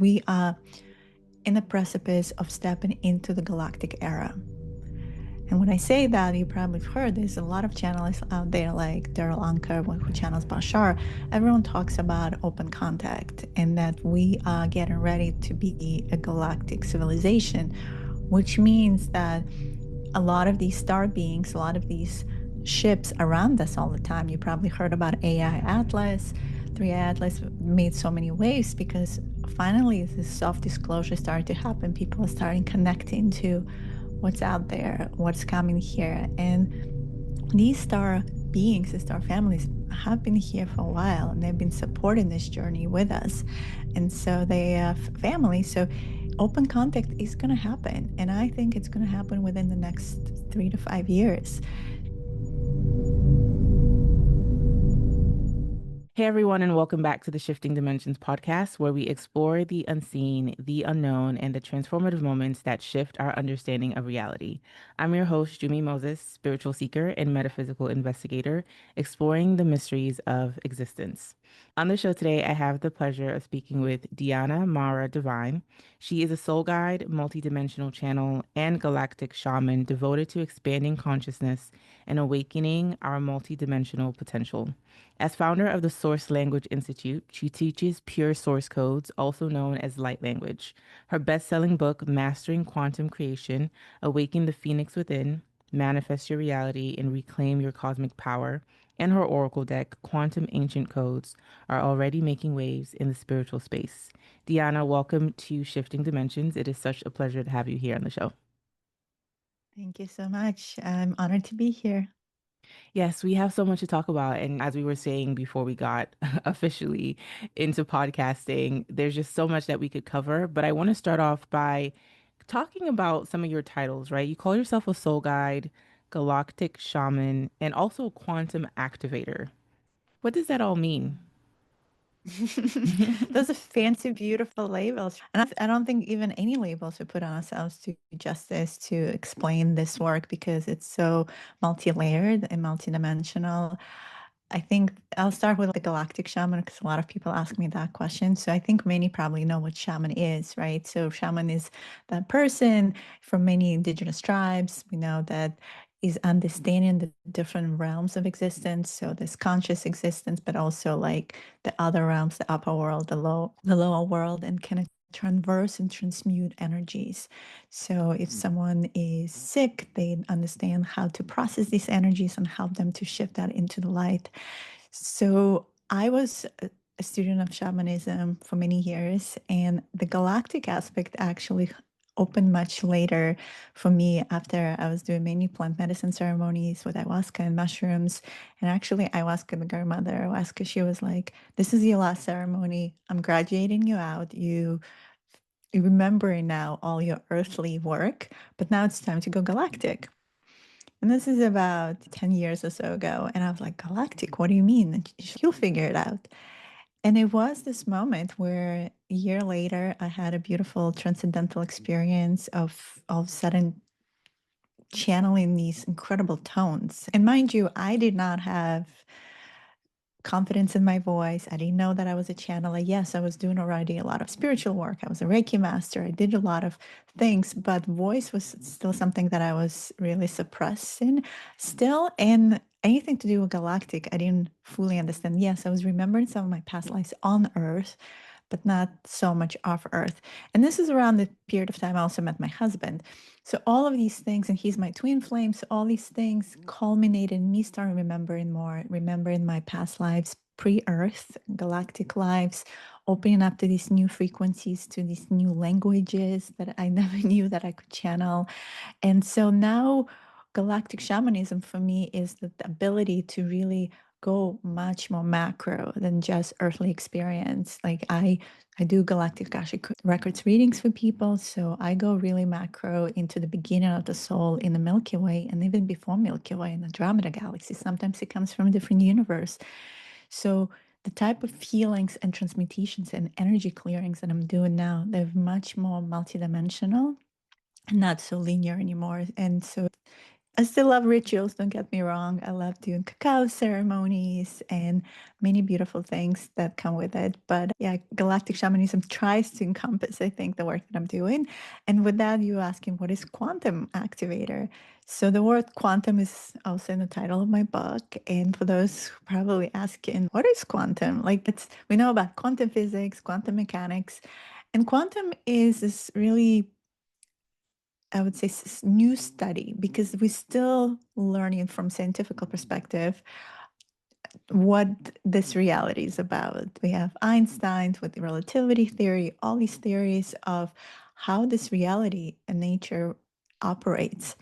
we are in the precipice of stepping into the galactic era. And when I say that, you probably have heard there's a lot of channels out there like Daryl Anker, who channels Bashar. Everyone talks about open contact and that we are getting ready to be a galactic civilization, which means that a lot of these star beings, a lot of these ships around us all the time. You probably heard about AI Atlas. 3 Atlas made so many waves because finally this self-disclosure started to happen. People are starting connecting to what's out there, what's coming here. And these star beings, the star families, have been here for a while and they've been supporting this journey with us. And so they have families. So open contact is going to happen. And I think it's going to happen within the next 3 to 5 years. Hey everyone, and welcome back to the Shifting Dimensions podcast, where we explore the unseen, the unknown, and the transformative moments that shift our understanding of reality. I'm your host, Jumi Moses, spiritual seeker and metaphysical investigator, exploring the mysteries of existence. On the show today, I have the pleasure of speaking with Diana Mara Divine. She is a soul guide, multidimensional channel, and galactic shaman devoted to expanding consciousness and awakening our multidimensional potential. As founder of the Source Language Institute, she teaches pure source codes, also known as light language. Her best-selling book, Mastering Quantum Creation, Awaken the Phoenix Within, Manifest Your Reality, and Reclaim Your Cosmic Power, and her oracle deck, Quantum Ancient Codes, are already making waves in the spiritual space. Diana, welcome to Shifting Dimensions. It is such a pleasure to have you here on the show. Thank you so much. I'm honored to be here. Yes, we have so much to talk about. And as we were saying before we got officially into podcasting, there's just so much that we could cover. But I want to start off by talking about some of your titles, right? You call yourself a soul guide, galactic shaman, and also quantum activator. What does that all mean? Those are fancy, beautiful labels. And I don't think even any labels we put on ourselves do justice to explain this work because it's so multi-layered and multidimensional. I think I'll start with the galactic shaman because a lot of people ask me that question. So I think many probably know what shaman is, right? So shaman is that person from many indigenous tribes. We know that is understanding the different realms of existence. So this conscious existence, but also like the other realms, the upper world, the lower world, and can transverse and transmute energies. So if someone is sick, they understand how to process these energies and help them to shift that into the light. So I was a student of shamanism for many years, and the galactic aspect actually opened much later for me after I was doing many plant medicine ceremonies with ayahuasca and mushrooms. And actually, ayahuasca, the grandmother ayahuasca, she was like, "This is your last ceremony. I'm graduating you out. You remembering now all your earthly work, but now it's time to go galactic." And this is about 10 years or so ago. And I was like, "Galactic, what do you mean?" And she'll figure it out. And it was this moment where a year later, I had a beautiful transcendental experience of all of a sudden channeling these incredible tones. And mind you, I did not have confidence in my voice. I didn't know that I was a channeler. Yes, I was doing already a lot of spiritual work. I was a Reiki master. I did a lot of things, but voice was still something that I was really suppressing still. And anything to do with galactic, I didn't fully understand. Yes, I was remembering some of my past lives on Earth, but not so much off Earth. And this is around the period of time I also met my husband. So all of these things, and he's my twin flame. So all these things culminated in me starting remembering more, remembering my past lives, pre-Earth, galactic lives, opening up to these new frequencies, to these new languages that I never knew that I could channel. And so now galactic shamanism for me is the ability to really go much more macro than just earthly experience. Like I do galactic Akashic records readings for people, so I go really macro into the beginning of the soul in the Milky Way, and even before Milky Way in the Andromeda galaxy. Sometimes it comes from a different universe. So the type of healings and transmutations and energy clearings that I'm doing now, they're much more multidimensional and not so linear anymore. And so I still love rituals, don't get me wrong. I love doing cacao ceremonies and many beautiful things that come with it. But yeah, galactic shamanism tries to encompass, I think, the work that I'm doing. And with that, you asking what is quantum activator? So the word quantum is also in the title of my book. And for those who probably asking, what is quantum? Like we know about quantum physics, quantum mechanics, and quantum is this really, I would say, new study because we're still learning from scientific perspective what this reality is about. We have Einstein with the relativity theory, all these theories of how this reality and nature operates.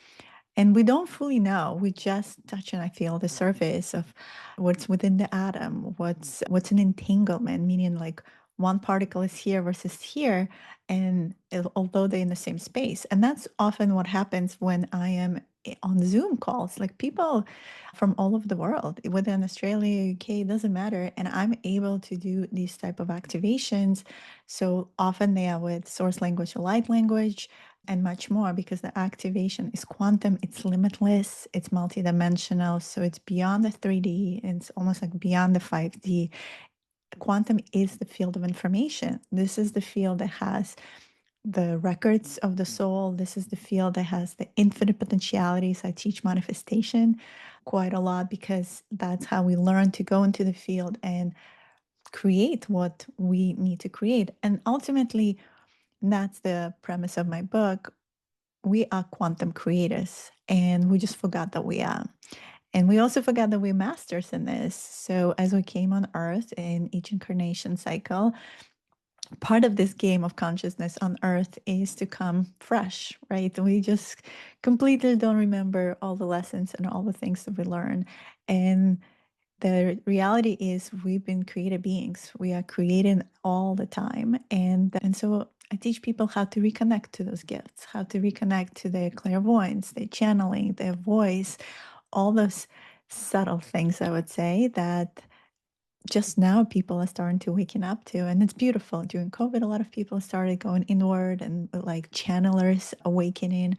And we don't fully know. We just touch and I feel the surface of what's within the atom, what's an entanglement, meaning like one particle is here versus here, and although they're in the same space. And that's often what happens when I am on Zoom calls, like people from all over the world, within Australia, UK, doesn't matter. And I'm able to do these type of activations. So often they are with source language or light language and much more because the activation is quantum, it's limitless, it's multidimensional, so it's beyond the 3D, it's almost like beyond the 5D. Quantum is the field of information. This is the field that has the records of the soul. This is the field that has the infinite potentialities. I teach manifestation quite a lot because that's how we learn to go into the field and create what we need to create. And ultimately, that's the premise of my book. We are quantum creators and we just forgot that we are. And we also forgot that we're masters in this. So as we came on earth in each incarnation cycle, part of this game of consciousness on earth is to come fresh, right? We just completely don't remember all the lessons and all the things that we learn. And the reality is we've been created beings. We are creating all the time. And so I teach people how to reconnect to those gifts, how to reconnect to their clairvoyance, their channeling, their voice, all those subtle things, I would say, that just now people are starting to waking up to. And it's beautiful. During COVID, a lot of people started going inward and like channelers awakening.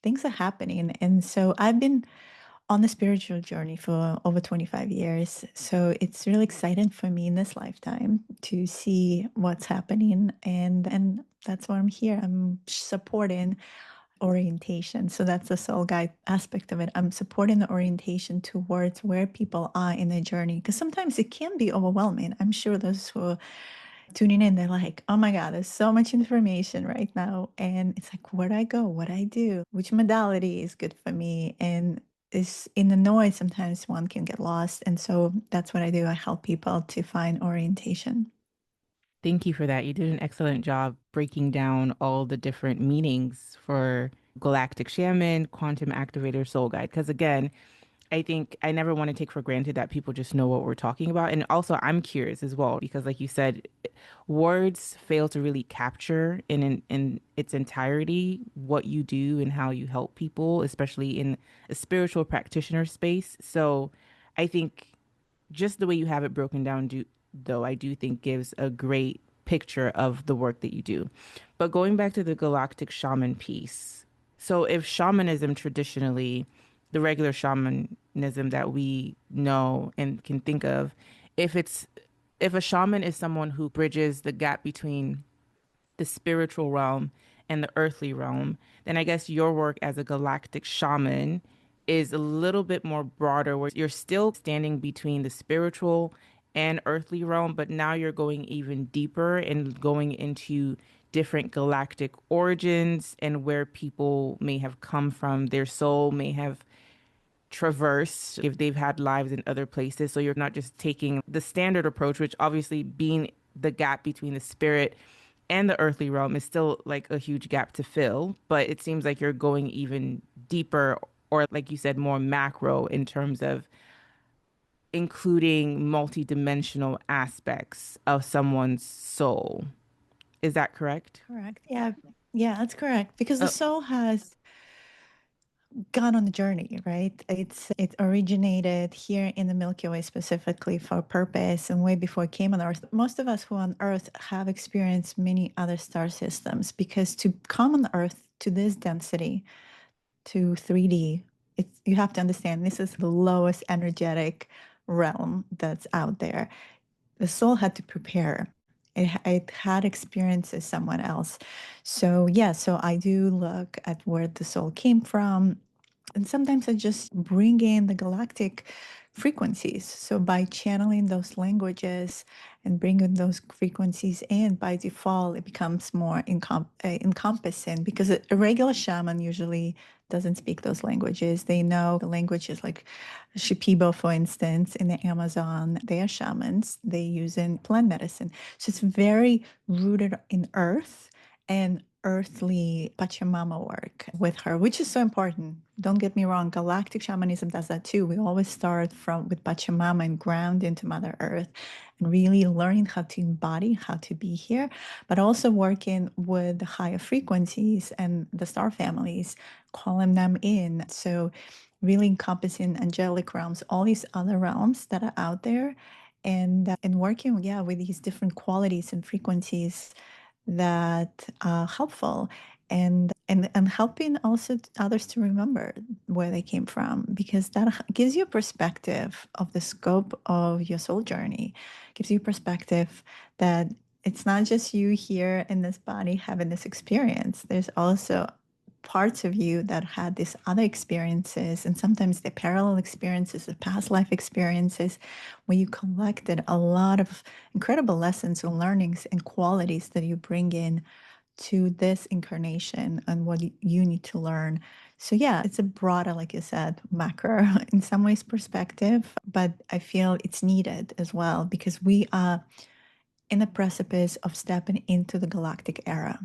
Things are happening. And so I've been on the spiritual journey for over 25 years. So it's really exciting for me in this lifetime to see what's happening. And that's why I'm here. I'm supporting orientation. So that's the soul guide aspect of it. I'm supporting the orientation towards where people are in their journey. Because sometimes it can be overwhelming. I'm sure those who are tuning in, they're like, oh my God, there's so much information right now. And it's like, where do I go? What do I do? Which modality is good for me? And is in the noise, sometimes one can get lost. And so that's what I do. I help people to find orientation. Thank you for that. You did an excellent job breaking down all the different meanings for Galactic Shaman, Quantum Activator, Soul Guide. Because again, I think I never want to take for granted that people just know what we're talking about. And also, I'm curious as well, because like you said, words fail to really capture in its entirety what you do and how you help people, especially in a spiritual practitioner space. So I think just the way you have it broken down, though, I do think gives a great picture of the work that you do. But going back to the galactic shaman piece, so if shamanism traditionally, the regular shamanism that we know and can think of, if it's if a shaman is someone who bridges the gap between the spiritual realm and the earthly realm, then I guess your work as a galactic shaman is a little bit more broader, where you're still standing between the spiritual and earthly realm, but now you're going even deeper and going into different galactic origins and where people may have come from, their soul may have traversed if they've had lives in other places. So you're not just taking the standard approach, which obviously being the gap between the spirit and the earthly realm is still like a huge gap to fill, but it seems like you're going even deeper, or like you said, more macro in terms of including multidimensional aspects of someone's soul. Is that correct? Correct. Yeah. Yeah, that's correct. Because the Oh, soul has gone on the journey, right? It originated here in the Milky Way specifically for a purpose and way before it came on Earth. Most of us who are on Earth have experienced many other star systems because to come on Earth to this density, to 3D, You have to understand this is the lowest energetic realm that's out there. The soul had to prepare. It had experiences someone else. So yeah, so I do look at where the soul came from, and sometimes I just bring in the galactic frequencies. So by channeling those languages and bringing those frequencies in, by default, it becomes more encompassing, because a regular shaman usually doesn't speak those languages. They know the languages like Shipibo, for instance, in the Amazon. They are shamans. They use in plant medicine. So it's very rooted in earth and earthly Pachamama work with her, which is so important. Don't get me wrong, Galactic shamanism does that too. We always start from with Pachamama and ground into Mother Earth, and really learning how to embody, how to be here, but also working with the higher frequencies and the star families, calling them in. So really encompassing angelic realms, all these other realms that are out there, and working, yeah, with these different qualities and frequencies that are helpful, and helping also others to remember where they came from, because that gives you a perspective of the scope of your soul journey, gives you perspective that it's not just you here in this body having this experience. There's also parts of you that had these other experiences, and sometimes the parallel experiences of past life experiences, where you collected a lot of incredible lessons and learnings and qualities that you bring in to this incarnation and what you need to learn. So yeah, it's a broader, like you said, macro in some ways perspective, but I feel it's needed as well, because we are in the precipice of stepping into the galactic era.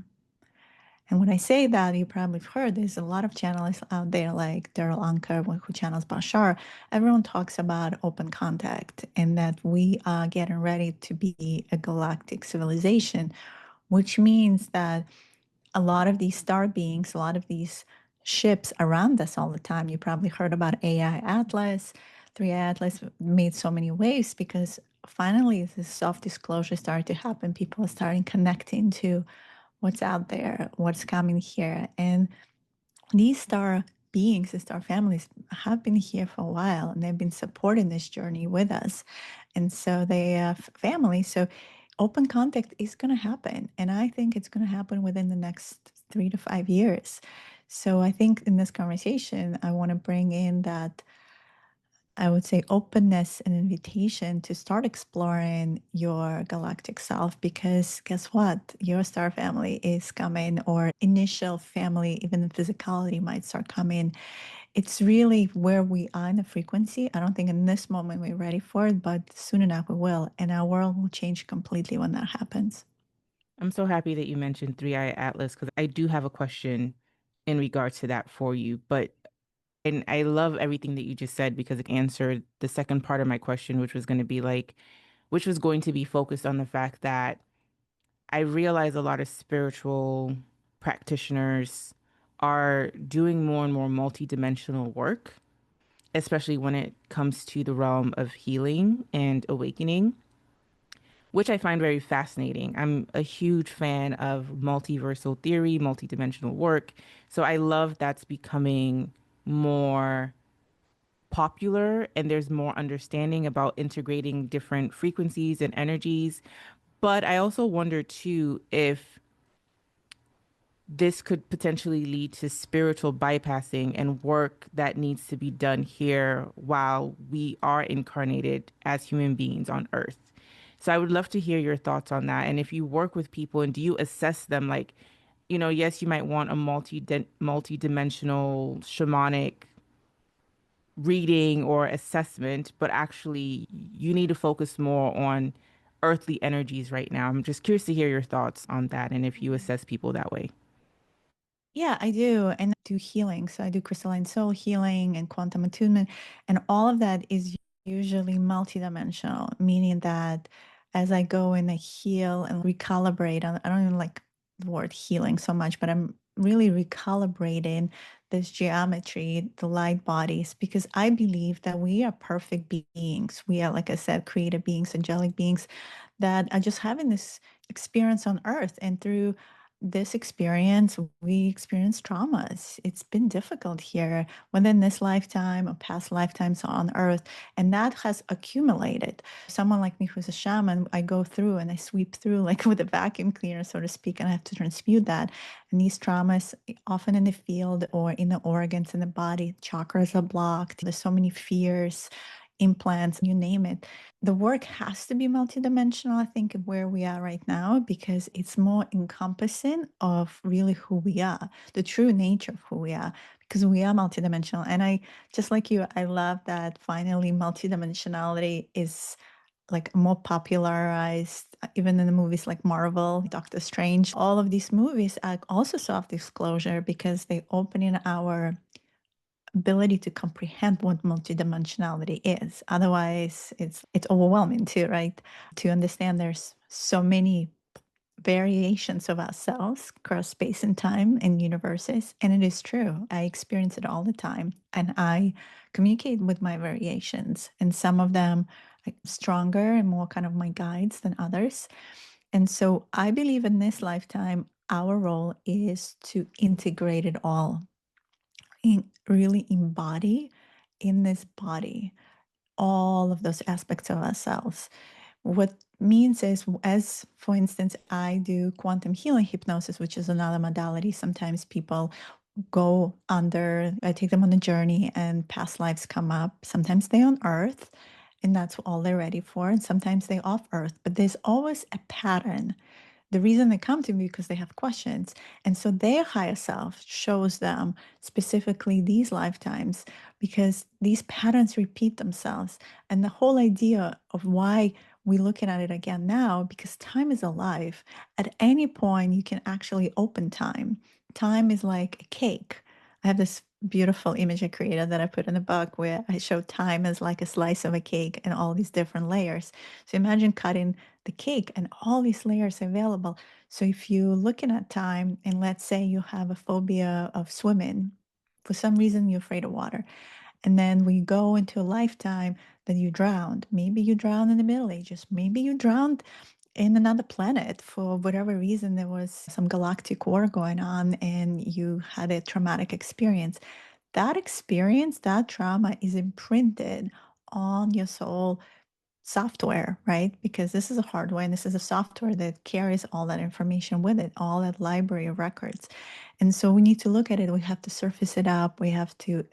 And when I say that, you probably have heard there's a lot of channels out there like Daryl Anker, who channels Bashar. Everyone talks about open contact, and that we are getting ready to be a galactic civilization, which means that a lot of these star beings, a lot of these ships around us all the time. You probably heard about AI Atlas, 3 Atlas made so many waves because finally this self disclosure started to happen. People are starting connecting to what's out there, what's coming here. And these star beings, the star families, have been here for a while, and they've been supporting this journey with us. And so they have family. So open contact is going to happen. And I think it's going to happen within the next 3 to 5 years. So I think in this conversation, I want to bring in that, I would say, openness and invitation to start exploring your galactic self, because guess what? Your star family is coming, or initial family, even the physicality might start coming. It's really where we are in the frequency. I don't think in this moment we're ready for it, but soon enough we will. And our world will change completely when that happens. I'm so happy that you mentioned Three Eye Atlas because I do have a question in regards to that for you. And I love everything that you just said because it answered the second part of my question, which was going to be like, which was going to be focused on the fact that I realize a lot of spiritual practitioners are doing more and more multidimensional work, especially when it comes to the realm of healing and awakening, which I find very fascinating. I'm a huge fan of multiversal theory, multidimensional work. So I love that's becoming more popular and there's more understanding about integrating different frequencies and energies. But I also wonder too if this could potentially lead to spiritual bypassing and work that needs to be done here while we are incarnated as human beings on Earth. So I would love to hear your thoughts on that. And if you work with people and do you assess them like, yes, you might want a multi-dimensional shamanic reading or assessment, but actually you need to focus more on earthly energies right now. I'm just curious to hear your thoughts on that and if you assess people that way. Yeah, I do. And I do healing. So I do crystalline soul healing and quantum attunement. And all of that is usually multidimensional, meaning that as I go and I heal and recalibrate, I don't even like the word healing so much, but I'm really recalibrating this geometry, the light bodies, because I believe that we are perfect beings. We are, like I said, creative beings, angelic beings that are just having this experience on earth. And through this experience, we experience traumas. It's been difficult here within this lifetime or past lifetimes on Earth, and that has accumulated. Someone like me who's a shaman, I go through and I sweep through like with a vacuum cleaner, so to speak, and I have to transmute that. And these traumas, often in the field or in the organs in the body, chakras are blocked. There's so many fears, implants, you name it. The work has to be multidimensional, I think, where we are right now, because it's more encompassing of really who we are, the true nature of who we are, because we are multidimensional. And I, just like you, I love that finally multidimensionality is like more popularized, even in the movies like Marvel, Doctor Strange. All of these movies are also self-disclosure because they open in our ability to comprehend what multidimensionality is. Otherwise, it's overwhelming too, right? To understand there's so many variations of ourselves across space and time and universes. And it is true. I experience it all the time. And I communicate with my variations. And some of them are stronger and more kind of my guides than others. And so I believe in this lifetime, our role is to integrate it all, really embody in this body all of those aspects of ourselves. What means is, as for instance, I do quantum healing hypnosis, which is another modality. Sometimes people go under, I take them on a journey and past lives come up. Sometimes they're on Earth and that's all they're ready for. And sometimes they're off Earth, but there's always a pattern. The reason they come to me because they have questions. And so their higher self shows them specifically these lifetimes because these patterns repeat themselves. And the whole idea of why we're looking at it again now, because time is alive. At any point, you can actually open time. Time is like a cake. I have this beautiful image I created that I put in the book where I show time as like a slice of a cake and all these different layers. So imagine cutting the cake and all these layers available. So if you're looking at time and let's say you have a phobia of swimming, for some reason you're afraid of water, and then we go into a lifetime that you drowned. Maybe you drowned in the Middle Ages. Maybe you drowned in another planet for whatever reason. There was some galactic war going on and you had a traumatic experience. That experience, that trauma is imprinted on your soul software, right? Because this is a hardware and this is a software that carries all that information with it, all that library of records. And so we need to look at it. We have to surface it up. We have to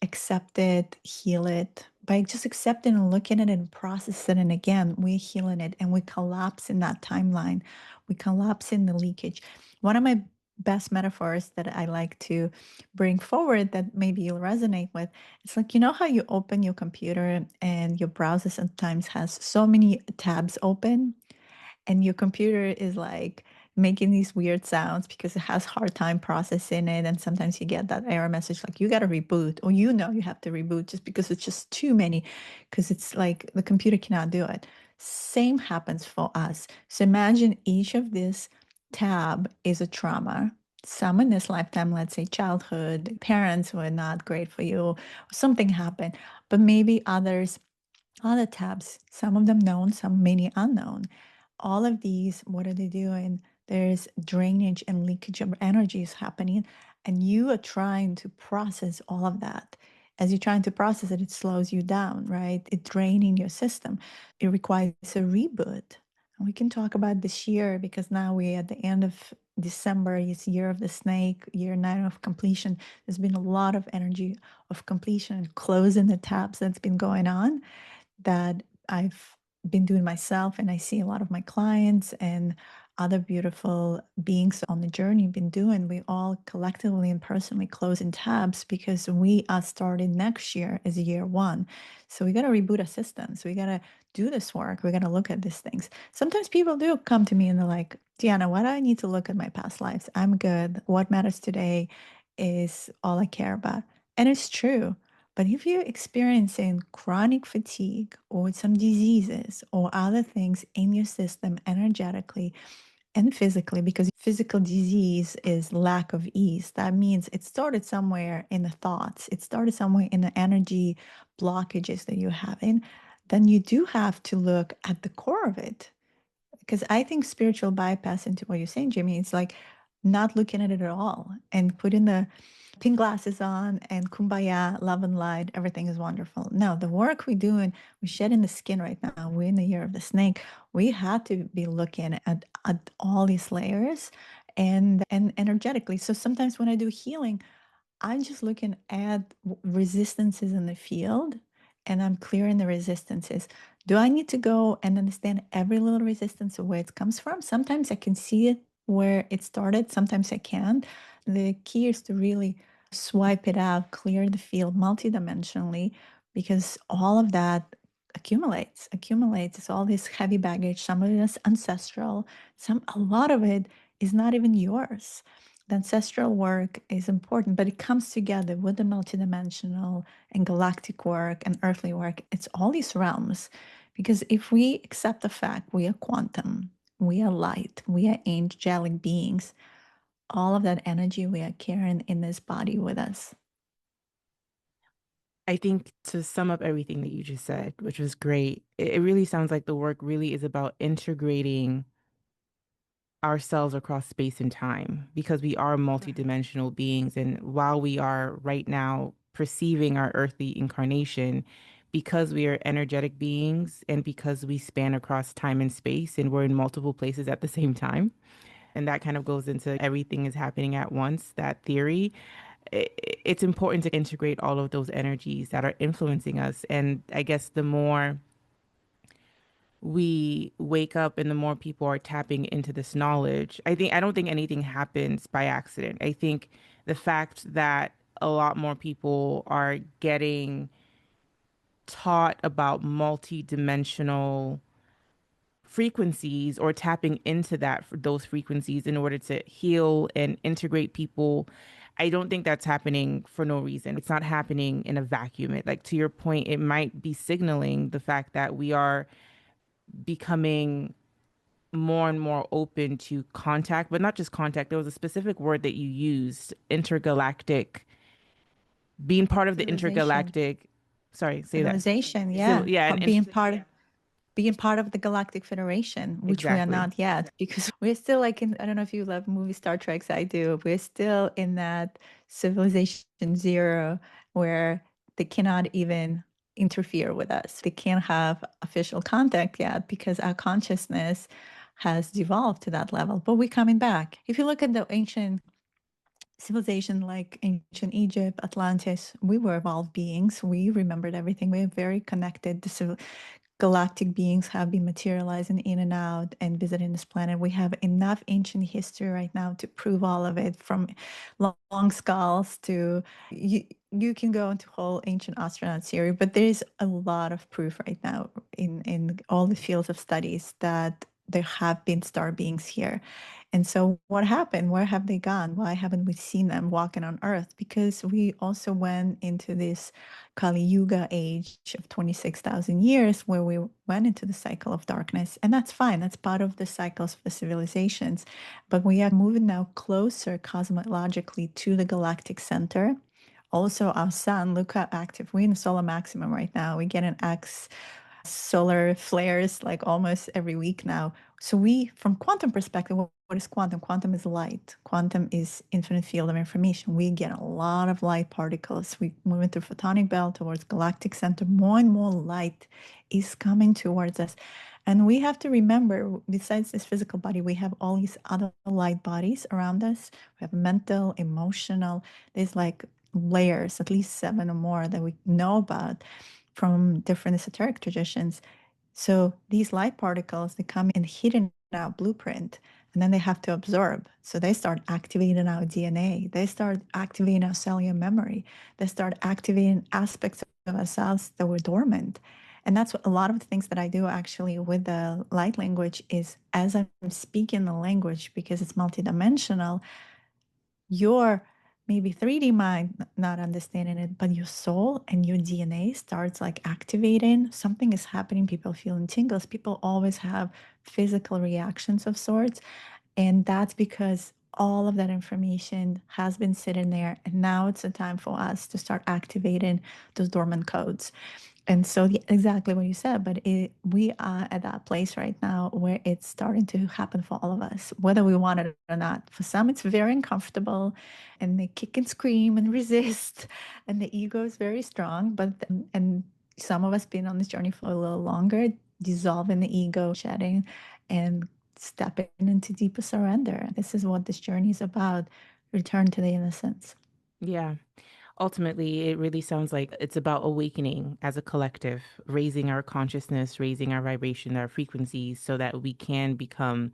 accept it, heal it. By just accepting and looking at it and process it, and again, we're healing it and we collapse in that timeline. We collapse in the leakage. One of my best metaphors that I like to bring forward that maybe you'll resonate with, it's like, you know how you open your computer and your browser sometimes has so many tabs open and your computer is like making these weird sounds because it has hard time processing it, and sometimes you get that error message like you got to reboot, or you know you have to reboot just because it's just too many, because it's like the computer cannot do it. Same happens for us. So imagine each of this tab is a trauma. Some in this lifetime, let's say childhood, parents were not great for you, something happened, but maybe others, other tabs, some of them known, some many unknown. All of these, what are they doing? There's drainage and leakage of energies happening, and you are trying to process all of that. As you're trying to process it, it slows you down, right? It's draining your system. It requires a reboot. And we can talk about this year because now we're at the end of December. It's year of the snake, year 9 of completion. There's been a lot of energy of completion and closing the tabs that's been going on that I've been doing myself, and I see a lot of my clients and other beautiful beings on the journey been doing. We all collectively and personally closing tabs because we are starting next year as year one. So we got to reboot our systems. We got to do this work. We got to look at these things. Sometimes people do come to me and they're like, Deanna, why do I need to look at my past lives? I'm good. What matters today is all I care about. And it's true. But if you're experiencing chronic fatigue or some diseases or other things in your system energetically and physically, because physical disease is lack of ease, that means it started somewhere in the thoughts, it started somewhere in the energy blockages that you're having, then you do have to look at the core of it. Because I think spiritual bypass into what you're saying, Jimmy, it's like not looking at it at all and putting the pink glasses on and kumbaya, love and light, everything is wonderful. No, the work we're doing, we're shedding the skin right now. We're in the year of the snake. We had to be looking at all these layers and energetically. So sometimes when I do healing, I'm just looking at resistances in the field and I'm clearing the resistances. Do I need to go and understand every little resistance of where it comes from? Sometimes I can see it where it started, sometimes I can't. The key is to really swipe it out, clear the field multidimensionally, because all of that accumulates. It's all this heavy baggage. Some of it is ancestral, a lot of it is not even yours. The ancestral work is important, but it comes together with the multidimensional and galactic work and earthly work. It's all these realms. Because if we accept the fact we are quantum, we are light, we are angelic beings, all of that energy we are carrying in this body with us. I think to sum up everything that you just said, which was great, it really sounds like the work really is about integrating ourselves across space and time because we are multidimensional beings. And while we are right now perceiving our earthly incarnation, because we are energetic beings and because we span across time and space and we're in multiple places at the same time, and that kind of goes into everything is happening at once, that theory. It's important to integrate all of those energies that are influencing us. And I guess the more we wake up and the more people are tapping into this knowledge, I don't think anything happens by accident. I think the fact that a lot more people are getting taught about multi-dimensional frequencies or tapping into that for those frequencies in order to heal and integrate people. I don't think that's happening for no reason. It's not happening in a vacuum. Like to your point, it might be signaling the fact that we are becoming more and more open to contact, but not just contact. There was a specific word that you used, intergalactic, being part of the Civilization. intergalactic. Sorry, say that. Civilization, Civil, yeah. yeah, Being part of the Galactic Federation, which we are exactly. not yet, because we're still like in, I don't know if you love movie Star Treks, I do. We're still in that civilization zero where they cannot even interfere with us. They can't have official contact yet because our consciousness has devolved to that level. But we're coming back. If you look at the ancient civilization like ancient Egypt, Atlantis, we were evolved beings. We remembered everything. We're very connected. The galactic beings have been materializing in and out and visiting this planet. We have enough ancient history right now to prove all of it, from long skulls to you can go into whole ancient astronaut theory, but there is a lot of proof right now in all the fields of studies that there have been star beings here. And so what happened? Where have they gone? Why haven't we seen them walking on Earth? Because we also went into this Kali Yuga age of 26,000 years where we went into the cycle of darkness. And that's fine. That's part of the cycles of the civilizations. But we are moving now closer cosmologically to the galactic center. Also, our sun, look how active. We're in the solar maximum right now. We get an X solar flares like almost every week now. So we, from quantum perspective, what is quantum? Quantum is light. Quantum is infinite field of information. We get a lot of light particles. We move into photonic belt towards galactic center. More and more light is coming towards us. And we have to remember, besides this physical body, we have all these other light bodies around us. We have mental, emotional. There's like layers, at least 7 or more that we know about from different esoteric traditions. So these light particles, they come in hidden in our blueprint, and then they have to absorb. So they start activating our DNA. They start activating our cellular memory. They start activating aspects of ourselves that were dormant. And that's what a lot of the things that I do actually with the light language is, as I'm speaking the language, because it's multidimensional, your maybe 3D mind not understanding it, but your soul and your DNA starts like activating. Something is happening. People feeling tingles. People always have physical reactions of sorts. And that's because all of that information has been sitting there. And now it's the time for us to start activating those dormant codes. And so, yeah, exactly what you said, but we are at that place right now where it's starting to happen for all of us, whether we want it or not. For some, it's very uncomfortable and they kick and scream and resist, and the ego is very strong. And some of us been on this journey for a little longer, dissolving the ego, shedding, and stepping into deeper surrender. This is what this journey is about, return to the innocence. Yeah. Ultimately, it really sounds like it's about awakening as a collective, raising our consciousness, raising our vibration, our frequencies, so that we can become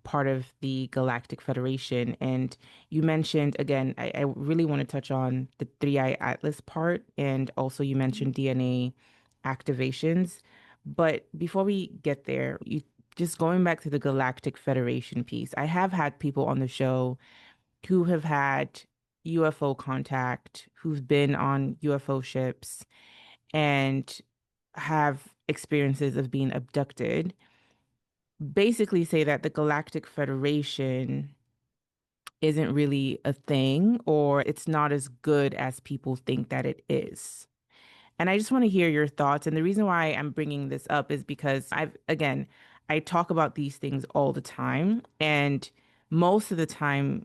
part of the Galactic Federation. And you mentioned, again, I really want to touch on the Three Eye Atlas part. And also, you mentioned DNA activations. But before we get there, you just going back to the Galactic Federation piece, I have had people on the show who have had UFO contact, who've been on UFO ships and have experiences of being abducted, basically say that the Galactic Federation isn't really a thing or it's not as good as people think that it is. And I just want to hear your thoughts. And the reason why I'm bringing this up is because I talk about these things all the time. And most of the time,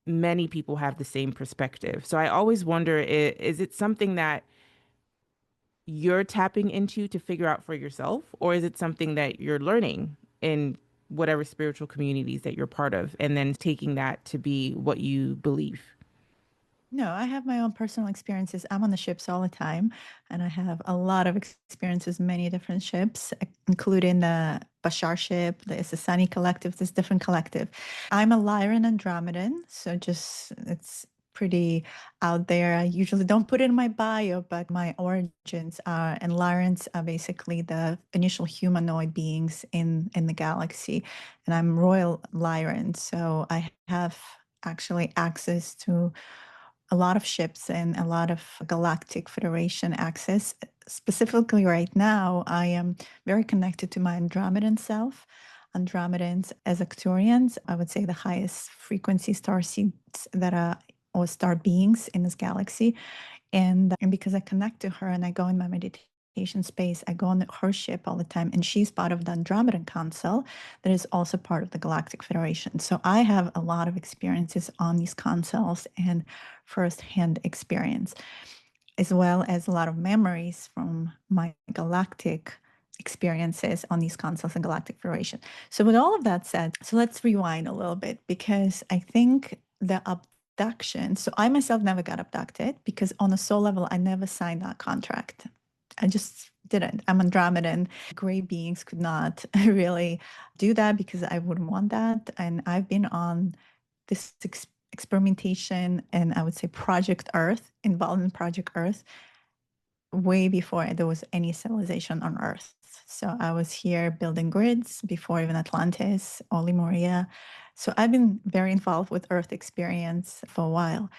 many people have the same perspective. So I always wonder, is it something that you're tapping into to figure out for yourself, or is it something that you're learning in whatever spiritual communities that you're part of, and then taking that to be what you believe? No, I have my own personal experiences. I'm on the ships all the time, and I have a lot of experiences, many different ships, including the Bashar ship, the Sassani collective, this different collective. I'm a Lyran Andromedan, so just it's pretty out there. I usually don't put it in my bio, but my origins are, and Lyrans are basically the initial humanoid beings in the galaxy, and I'm Royal Lyran, so I have actually access to a lot of ships and a lot of Galactic Federation access. Specifically, right now, I am very connected to my Andromedan self. Andromedans as Arcturians, I would say the highest frequency star seeds that are or star beings in this galaxy. And because I connect to her and I go in my meditation space, I go on her ship all the time, and she's part of the Andromedan Council that is also part of the Galactic Federation. So I have a lot of experiences on these councils and firsthand experience, as well as a lot of memories from my galactic experiences on these councils and Galactic Federation. So with all of that said, so let's rewind a little bit because I think the abduction, so I myself never got abducted because on a soul level, I never signed that contract. I just didn't. I'm Andromedan. Gray beings could not really do that because I wouldn't want that. And I've been on this experimentation and I would say Project Earth, involved in Project Earth, way before there was any civilization on Earth. So I was here building grids before even Atlantis or Lemuria. So I've been very involved with Earth experience for a while.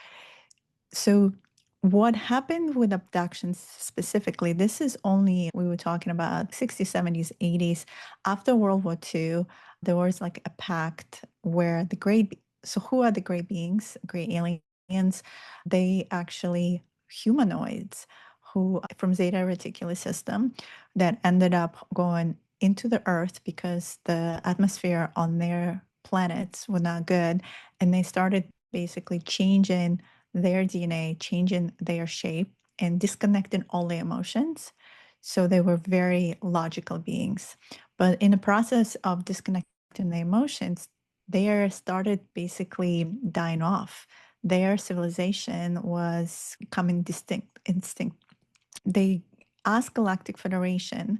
So what happened with abductions specifically, this is only, we were talking about 60s, 70s, 80s. After World War II, there was like a pact where the great, so who are the great beings, great aliens? They actually humanoids who from Zeta Reticuli system that ended up going into the earth because the atmosphere on their planets were not good. And they started basically changing their DNA, changing their shape, and disconnecting all their emotions. So they were very logical beings. But in the process of disconnecting the emotions, they started basically dying off. Their civilization was becoming distinct, instinct. They asked Galactic Federation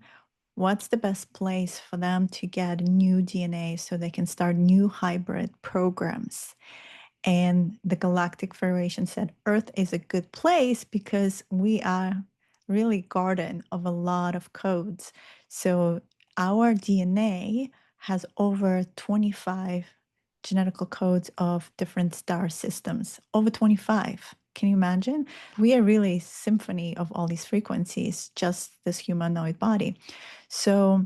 what's the best place for them to get new DNA so they can start new hybrid programs. And the Galactic Federation said Earth is a good place because we are really garden of a lot of codes. So our DNA has over 25 genetical codes of different star systems, over 25. Can you imagine? We are really symphony of all these frequencies, just this humanoid body. So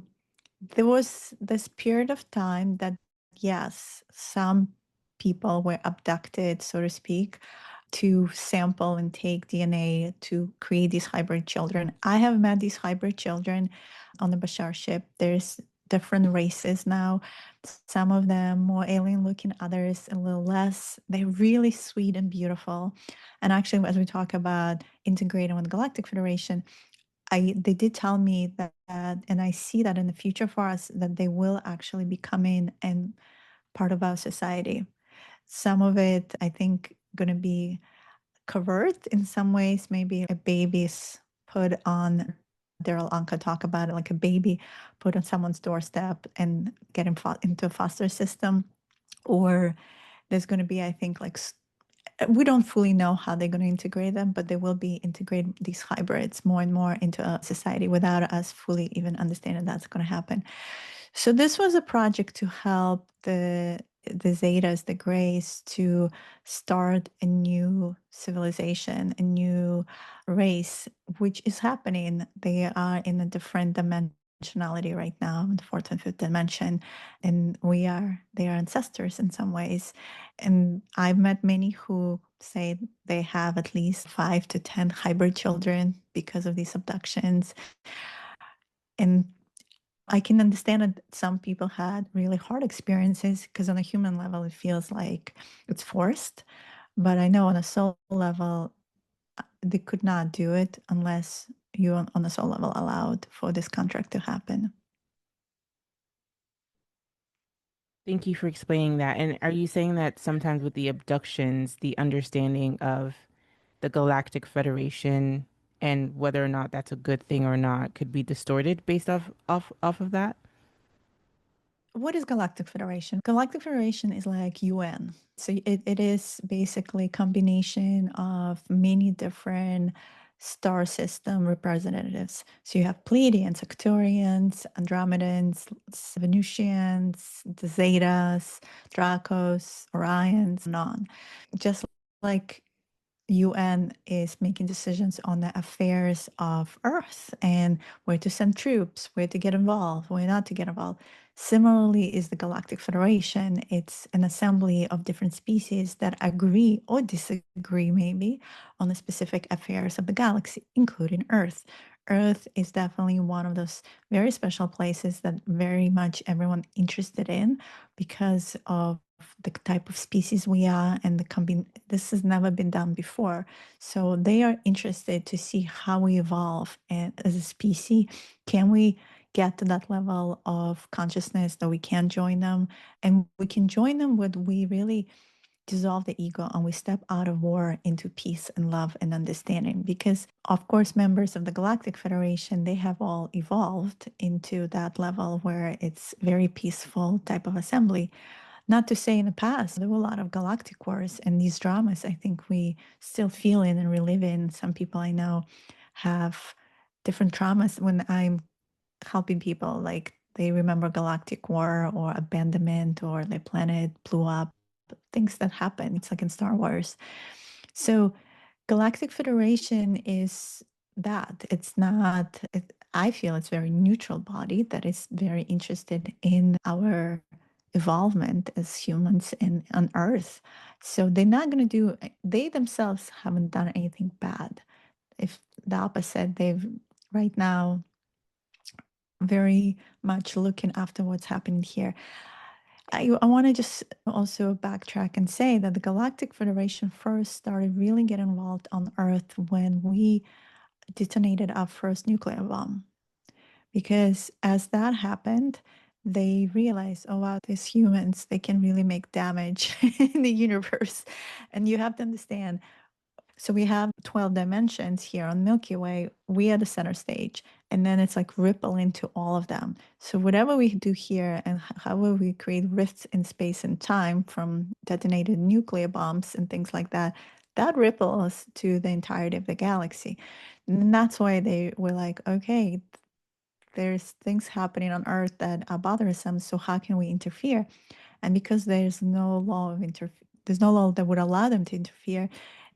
there was this period of time that, yes, some people were abducted, so to speak, to sample and take DNA to create these hybrid children. I have met these hybrid children on the Bashar ship. There's different races now. Some of them more alien looking, others a little less. They're really sweet and beautiful. And actually, as we talk about integrating with the Galactic Federation, they did tell me that, and I see that in the future for us, that they will actually be coming and part of our society. Some of it, I think, going to be covert in some ways. Maybe a baby's put on. Daryl Anka talk about it, like a baby put on someone's doorstep and get into a foster system. Or there's going to be, I think, like we don't fully know how they're going to integrate them, but they will be integrating these hybrids more and more into a society without us fully even understanding that's going to happen. So this was a project to help the Zetas, the Greys, to start a new civilization, a new race, which is happening. They are in a different dimensionality right now, in the fourth and fifth dimension, and we are their ancestors in some ways. And I've met many who say they have at least 5 to 10 hybrid children because of these abductions. And I can understand that some people had really hard experiences because on a human level, it feels like it's forced. But I know on a soul level, they could not do it unless you on a soul level allowed for this contract to happen. Thank you for explaining that. And are you saying that sometimes with the abductions, the understanding of the Galactic Federation and whether or not that's a good thing or not could be distorted based off of that? What is Galactic Federation? Galactic Federation is like UN. So it is basically a combination of many different star system representatives. So you have Pleiadians, Arcturians, Andromedans, Venusians, the Zetas, Dracos, Orions, and on. Just like UN is making decisions on the affairs of Earth and where to send troops, where to get involved, where not to get involved. Similarly, is the Galactic Federation. It's an assembly of different species that agree or disagree, maybe, on the specific affairs of the galaxy, including Earth. Earth is definitely one of those very special places that very much everyone interested in because of the type of species we are and this has never been done before. So they are interested to see how we evolve and as a species. Can we get to that level of consciousness that we can join them? And we can join them when we really dissolve the ego and we step out of war into peace and love and understanding. Because of course, members of the Galactic Federation, they have all evolved into that level where it's very peaceful type of assembly. Not to say in the past, there were a lot of galactic wars and these dramas I think we still feel in and relive in. Some people I know have different traumas when I'm helping people, like they remember galactic war or abandonment or their planet blew up, things that happen. It's like in Star Wars. So Galactic Federation is that. It's not, I feel it's very neutral body that is very interested in our evolvement as humans in on Earth. So they're not going to do, they themselves haven't done anything bad. If the opposite, they've right now very much looking after what's happening here. I want to just also backtrack and say that the Galactic Federation first started really getting involved on Earth when we detonated our first nuclear bomb. Because as that happened, they realized, oh wow, these humans, they can really make damage in the universe. And you have to understand, so we have 12 dimensions here on Milky Way. We are the center stage, and then it's like ripple into all of them. So whatever we do here and however we create rifts in space and time from detonated nuclear bombs and things like that, that ripples to the entirety of the galaxy. And that's why they were like, okay, there's things happening on Earth that are bothersome. So how can we interfere? And because there's no law that would allow them to interfere,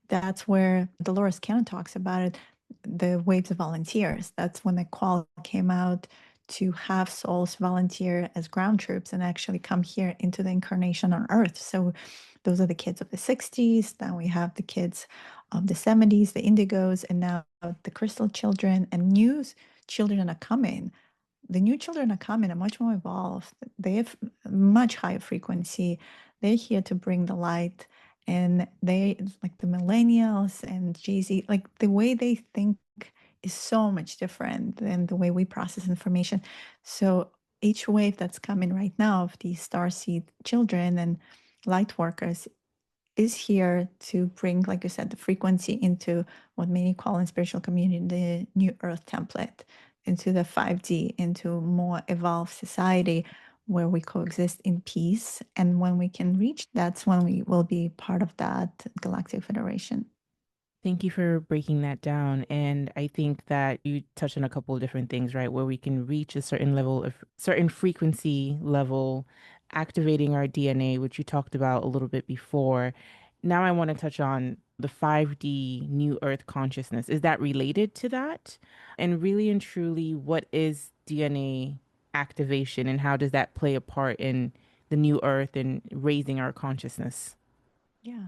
that's where Dolores Cannon talks about it, the waves of volunteers. That's when the call came out to have souls volunteer as ground troops and actually come here into the incarnation on Earth. So Those are the kids of the 60s. Then we have the kids of the 70s, the indigos, and now the crystal children, and new children are coming. The new children are coming are much more evolved. They have much higher frequency. They're here to bring the light. And they, like the millennials and Jay-Z, like the way they think is so much different than the way we process information. So each wave that's coming right now of these starseed children and light workers is here to bring, like you said, the frequency into what many call in spiritual community the new earth template, into the 5D, into more evolved society where we coexist in peace. And when we can reach, that's when we will be part of that Galactic Federation. Thank you for breaking that down. And I think that you touched on a couple of different things, right? Where we can reach a certain level of certain frequency level, activating our DNA, which you talked about a little bit before. Now I want to touch on the 5D New Earth consciousness. Is that related to that? And really and truly, what is DNA activation and how does that play a part in the New Earth and raising our consciousness? Yeah.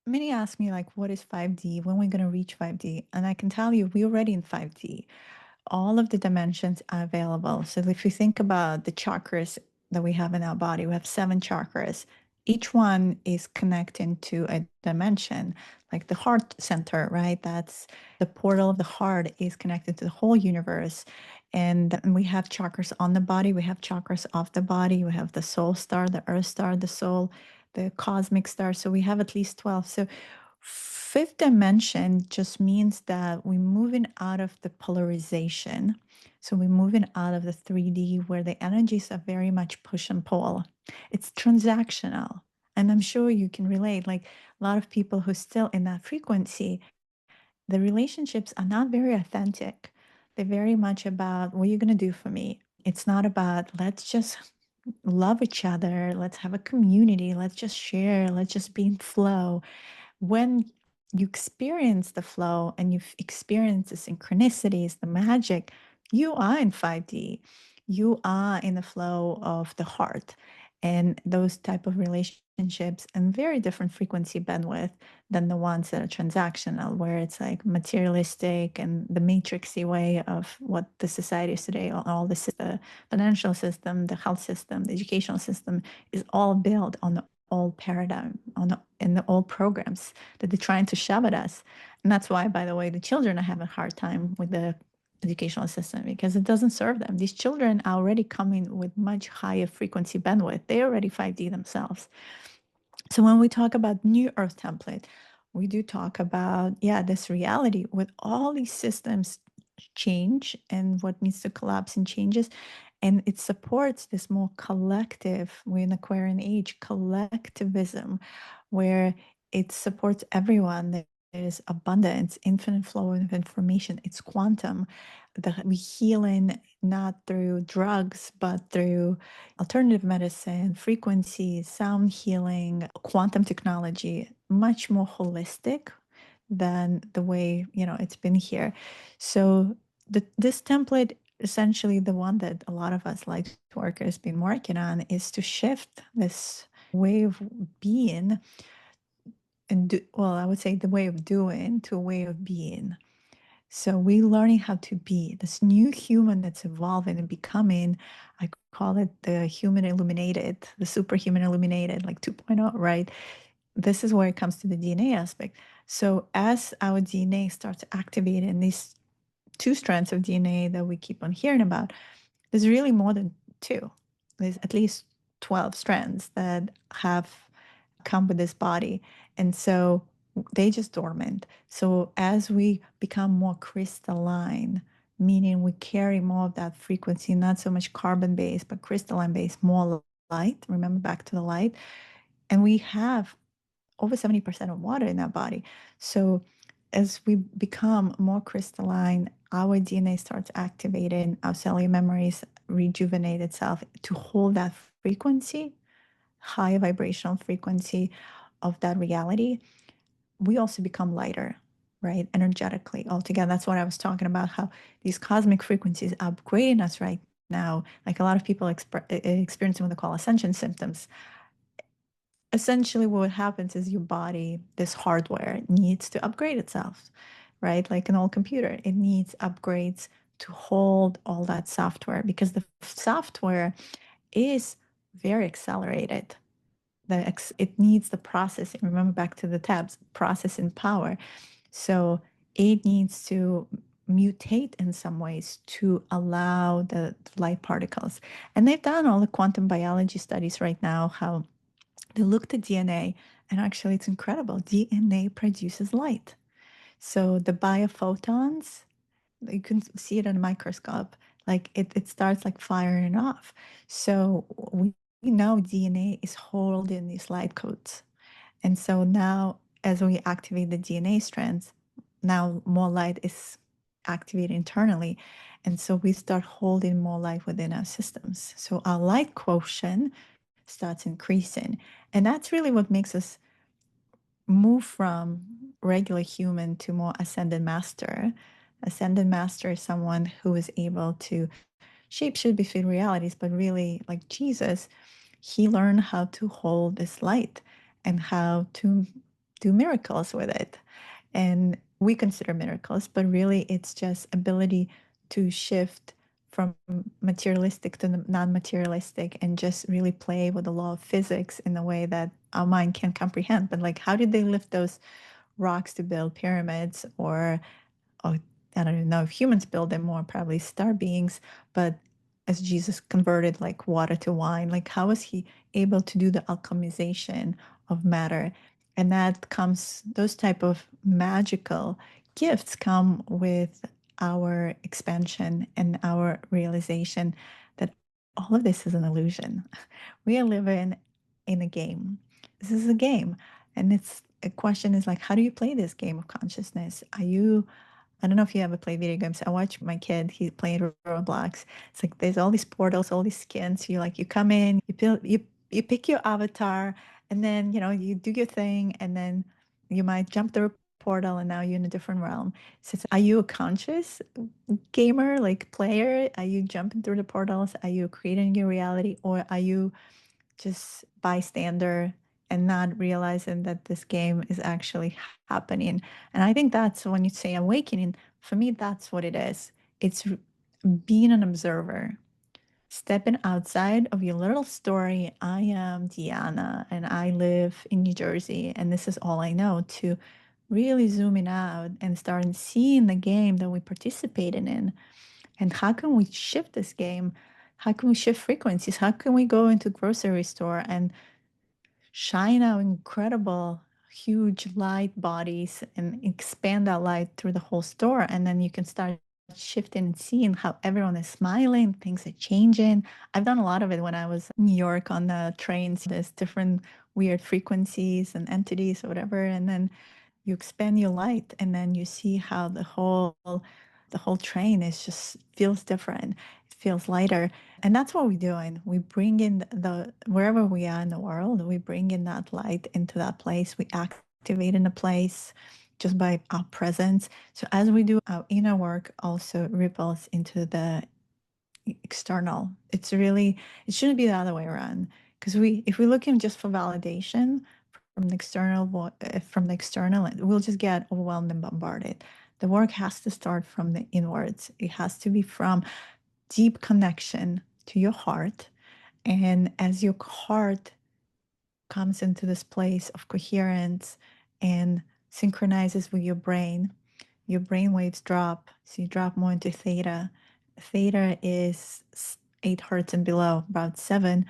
Many ask me, like, what is 5D? When are we going to reach 5D? And I can tell you, we're already in 5D. All of the dimensions are available. So if you think about the chakras that we have in our body, we have 7 chakras. Each one is connecting to a dimension, like the heart center, right? That's the portal of the heart is connected to the whole universe. And we have chakras on the body, we have chakras off the body, we have the soul star, the earth star, the soul, the cosmic star. So we have at least 12. So fifth dimension just means that we're moving out of the polarization. So we're moving out of the 3D where the energies are very much push and pull. It's transactional. And I'm sure you can relate. Like a lot of people who are still in that frequency, the relationships are not very authentic. They're very much about what are you going to do for me? It's not about let's just love each other, let's have a community, let's just share, let's just be in flow. When you experience the flow and you experience the synchronicities, the magic, you are in 5D. You are in the flow of the heart and those type of relationships and very different frequency bandwidth than the ones that are transactional, where it's like materialistic and the matrixy way of what the society is today. All this, the financial system, the health system, the educational system is all built on the old paradigm, on in the old programs that they're trying to shove at us. And that's why, by the way, the children are having a hard time with the educational system because it doesn't serve them. These children are already coming with much higher frequency bandwidth. They're already 5D themselves. So when we talk about new earth template, we do talk about, yeah, this reality with all these systems change and what needs to collapse and changes. And it supports this more collective, we're in Aquarian age, collectivism, where it supports everyone. There's abundance, infinite flow of information. It's quantum. We healing not through drugs, but through alternative medicine, frequencies, sound healing, quantum technology, much more holistic than the way it's been here. So this template, essentially the one that a lot of us light workers been working on, is to shift this way of being and well, I would say the way of doing to a way of being. So we learning how to be this new human that's evolving and becoming. I call it the human illuminated, the superhuman illuminated, like 2.0, right? This is where it comes to the DNA aspect. So as our DNA starts activating these 2 strands of DNA that we keep on hearing about, there's really more than 2. There's at least 12 strands that have come with this body. And so they just dormant. So as we become more crystalline, meaning we carry more of that frequency, not so much carbon based, but crystalline based, more light. Remember back to the light. And we have over 70% of water in our body. So as we become more crystalline, our DNA starts activating, our cellular memories rejuvenate itself to hold that frequency, high vibrational frequency of that reality. We also become lighter, right? Energetically altogether. That's what I was talking about, how these cosmic frequencies are upgrading us right now. Like a lot of people experiencing what they call ascension symptoms. essentially what happens is your body, this hardware, needs to upgrade itself, right? Like an old computer, it needs upgrades to hold all that software, because the software is very accelerated. It needs the processing. Remember back to the tabs, processing power. So it needs to mutate in some ways to allow the light particles. And they've done all the quantum biology studies right now, how they looked at DNA, and actually it's incredible. DNA produces light. So the biophotons, you can see it in a microscope, like it starts like firing off. So we know DNA is holding these light codes. And so now, as we activate the DNA strands, now more light is activated internally. And so we start holding more light within our systems. So our light quotient starts increasing. And that's really what makes us move from regular human to more ascended master. Ascended master is someone who is able to shapeshift between realities, but really, like Jesus, he learned how to hold this light and how to do miracles with it. And we consider miracles, but really it's just ability to shift from materialistic to non-materialistic and just really play with the law of physics in a way that our mind can't comprehend. But like, how did they lift those rocks to build pyramids? Or oh, I don't even know if humans build them, more probably star beings. But as Jesus converted like water to wine, like how was he able to do the alchemization of matter? And that comes, those type of magical gifts come with our expansion and our realization that all of this is an illusion. We are living in a game. This is a game. And it's a question is like, how do you play this game of consciousness? Are you, I don't know if you ever play video games. I watch my kid, he played Roblox. It's like there's all these portals, all these skins. You like, you come in, you pick your avatar, and then you do your thing, and then you might jump through a portal, and now you're in a different realm. So are you a conscious gamer, like player? Are you jumping through the portals? Are you creating your reality, or are you just bystander and not realizing that this game is actually happening? And I think that's when you say awakening, for me, that's what it is. It's being an observer, stepping outside of your little story. I am Diana and I live in New Jersey, and this is all I know, to really zooming out and starting seeing the game that we participated in. And how can we shift this game? How can we shift frequencies? How can we go into grocery store and shine our incredible, huge light bodies and expand that light through the whole store? And then you can start shifting and seeing how everyone is smiling, things are changing. I've done a lot of it when I was in New York on the trains. There's different weird frequencies and entities or whatever. And then you expand your light, and then you see how the whole train is just feels different. It feels lighter. And that's what we're doing. We bring in the wherever we are in the world, we bring in that light into that place. We activate in a place just by our presence. So as we do our inner work, also ripples into the external. It shouldn't be the other way around. Because if we're looking just for validation from the external, we'll just get overwhelmed and bombarded. The work has to start from the inwards. It has to be from deep connection to your heart. And as your heart comes into this place of coherence and synchronizes with your brain waves drop. So you drop more into theta. Theta is 8 hertz and below, about 7.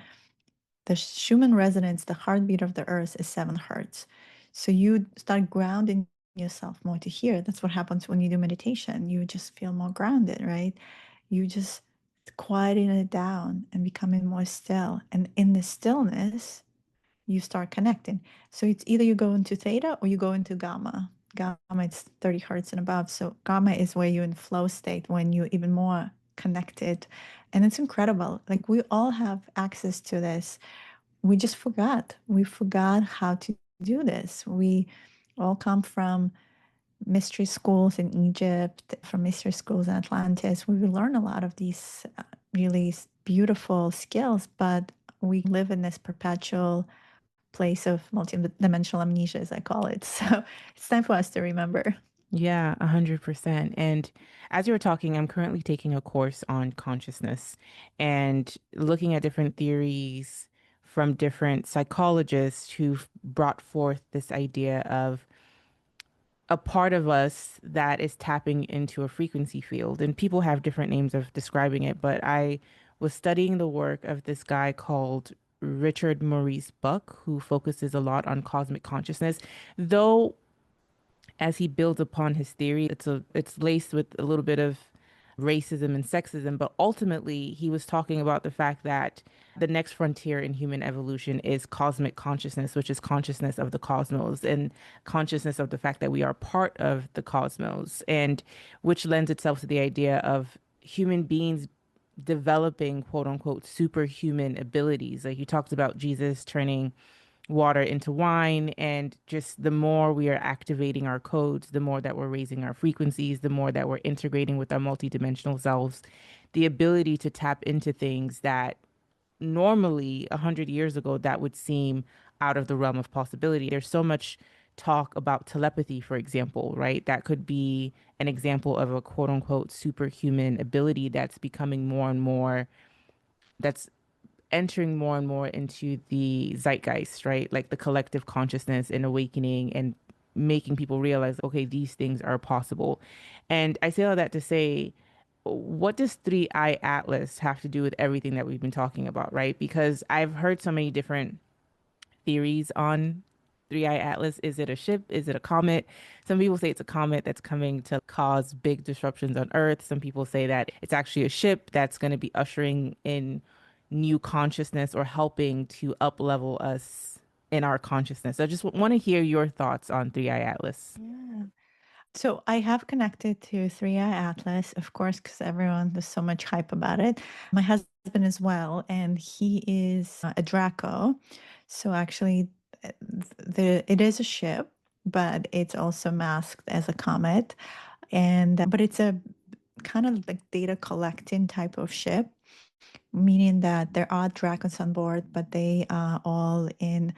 The Schumann resonance, the heartbeat of the earth, is 7 hertz. So you start grounding yourself more to here. That's what happens when you do meditation. You just feel more grounded, right? You just quieting it down and becoming more still. And in the stillness, you start connecting. So it's either you go into theta or you go into gamma. Gamma is 30 hertz and above. So gamma is where you're in flow state, when you're even more connected. And it's incredible. Like, we all have access to this. We just forgot. We forgot how to do this. We all come from mystery schools in Egypt, from mystery schools in Atlantis. We learn a lot of these really beautiful skills, but we live in this perpetual place of multidimensional amnesia, as I call it. So it's time for us to remember. Yeah, 100%. And as you were talking, I'm currently taking a course on consciousness and looking at different theories from different psychologists who've brought forth this idea of a part of us that is tapping into a frequency field. And people have different names of describing it, but I was studying the work of this guy called Richard Maurice Buck, who focuses a lot on cosmic consciousness. Though as he builds upon his theory, it's laced with a little bit of racism and sexism, but ultimately he was talking about the fact that the next frontier in human evolution is cosmic consciousness, which is consciousness of the cosmos and consciousness of the fact that we are part of the cosmos, and which lends itself to the idea of human beings developing quote unquote superhuman abilities. Like you talked about Jesus turning water into wine. And just the more we are activating our codes, the more that we're raising our frequencies, the more that we're integrating with our multidimensional selves, the ability to tap into things that normally 100 years ago that would seem out of the realm of possibility. There's so much talk about telepathy, for example, right? That could be an example of a quote unquote superhuman ability that's becoming more and more, that's entering more and more into the zeitgeist, right? Like the collective consciousness and awakening and making people realize, okay, these things are possible. And I say all that to say, what does Three Eye Atlas have to do with everything that we've been talking about, right? Because I've heard so many different theories on Three Eye Atlas. Is it a ship? Is it a comet? Some people say it's a comet that's coming to cause big disruptions on Earth. Some people say that it's actually a ship that's going to be ushering in new consciousness or helping to up level us in our consciousness. So I just want to hear your thoughts on Three Eye Atlas. Yeah. So I have connected to Three Eye Atlas, of course, because everyone there's so much hype about it. My husband as well, and he is a Draco. So actually, it is a ship, but it's also masked as a comet, and but it's a kind of like data collecting type of ship, meaning that there are dragons on board, but they are all in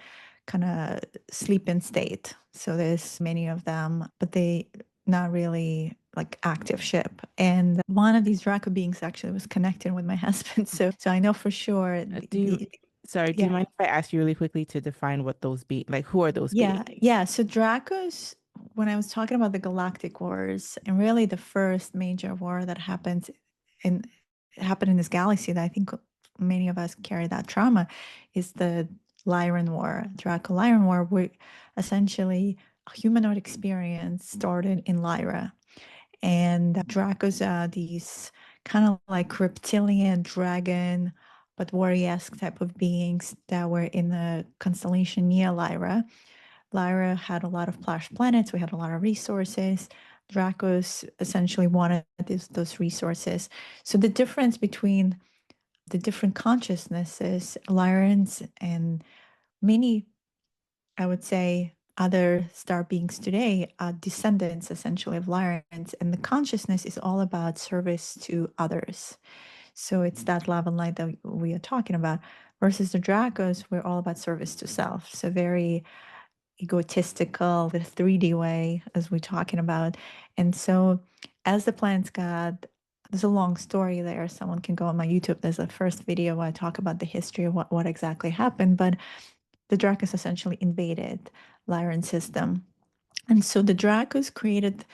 kind of sleeping state. So there's many of them, but they not really like active ship. And one of these Draco beings actually was connecting with my husband. So I know for sure. Do you, sorry, do you Yeah, mind if I ask you really quickly to define what those be, like who are those beings? yeah. So Dracos, when I was talking about the Galactic Wars, and really the first major war that in happened in this galaxy that I think many of us carry that trauma, is the Lyran War, Draco Lyran War, where essentially a humanoid experience started in Lyra. And Dracos are these kind of like reptilian dragon, but warrior-esque type of beings that were in the constellation near Lyra. Lyra had a lot of plush planets. We had a lot of resources. Dracos essentially wanted those resources. So the difference between the different consciousnesses, Lyrans and many, I would say, other star beings today are descendants essentially of Lyrans. And the consciousness is all about service to others. So it's that love and light that we are talking about. Versus the Dracos, we're all about service to self. So very egotistical, the 3D way, as we're talking about. And so, as the plants god, there's a long story there. Someone can go on my YouTube. There's a first video where I talk about the history of what exactly happened. But the Dracos essentially invaded Lyran system. And so the Dracos created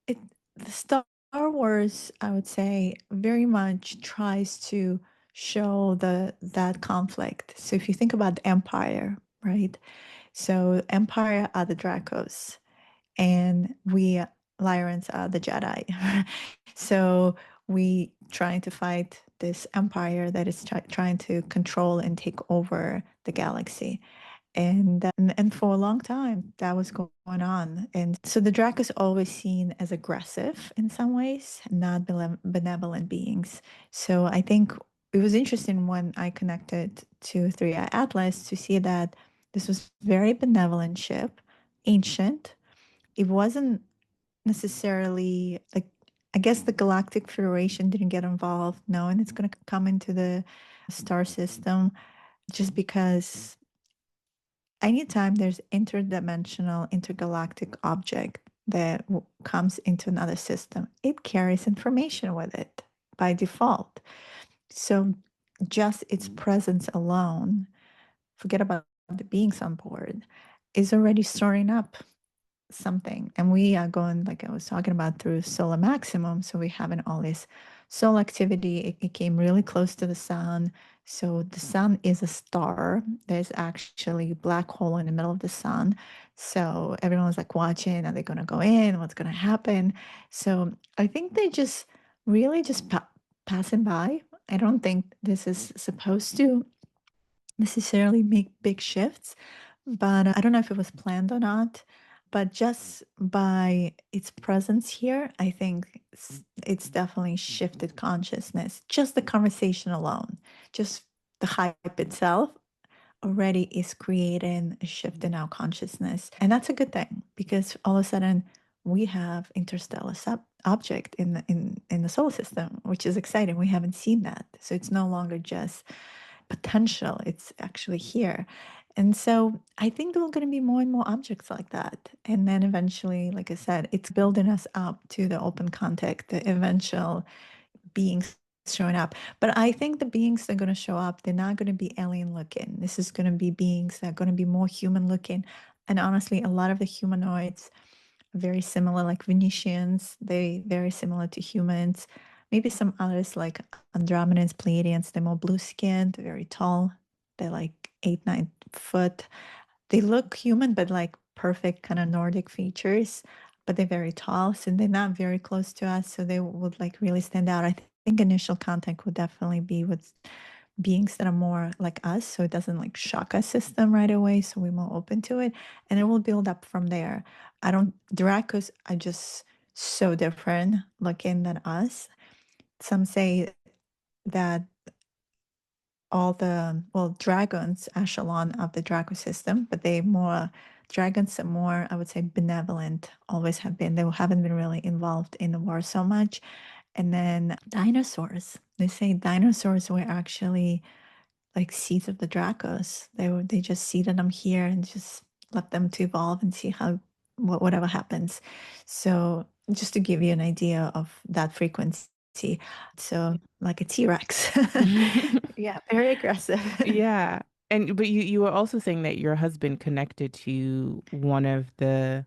it. The Star Wars, I would say, very much tries to show that conflict. So if you think about the Empire, right? So Empire are the Dracos, and we Lyrans are the Jedi. So we trying to fight this Empire that is trying to control and take over the galaxy. And for a long time that was going on. And so the Draco is always seen as aggressive in some ways, not benevolent beings. So I think it was interesting when I connected to Three Eye Atlas to see that this was very benevolent ship, ancient. It wasn't necessarily like, I guess the Galactic Federation didn't get involved knowing it's going to come into the star system, just because anytime there's interdimensional, intergalactic object that comes into another system, it carries information with it by default. So just its presence alone, forget about the beings on board, is already storing up something. And we are going, like I was talking about, through solar maximum. So we're having all this solar activity. It came really close to the sun. So the sun is a star. There's actually a black hole in the middle of the sun. So everyone's like watching, are they going to go in? What's going to happen? So I think they just really just passing by. I don't think this is supposed to necessarily make big shifts, but I don't know if it was planned or not. But just by its presence here, I think it's definitely shifted consciousness. Just the conversation alone, just the hype itself already is creating a shift in our consciousness. And that's a good thing because all of a sudden we have interstellar object in the solar system, which is exciting. We haven't seen that. So it's no longer just potential, it's actually here. And so I think there are going to be more and more objects like that. And then eventually, like I said, it's building us up to the open contact, the eventual beings showing up. But I think the beings that are going to show up, they're not going to be alien looking. This is going to be beings that are going to be more human looking. And honestly, a lot of the humanoids are very similar, like Venetians, they very similar to humans. Maybe some others like Andromedans, Pleiadians, they're more blue skinned, very tall. They're like 8, 9 foot. They look human, but like perfect kind of Nordic features, but they're very tall. So they're not very close to us. So they would like really stand out. I think initial contact would definitely be with beings that are more like us. So it doesn't like shock our system right away. So we're more open to it. And it will build up from there. Dracos are just so different looking than us. Some say that all the, well, dragons echelon of the Draco system, but dragons are more, I would say, benevolent, always have been. They haven't been really involved in the war so much. And then dinosaurs. They say dinosaurs were actually like seeds of the Dracos. They just seeded them here and just left them to evolve and see how whatever happens. So just to give you an idea of that frequency. So like a T-Rex. Yeah, very aggressive. Yeah. And but you were also saying that your husband connected to one of the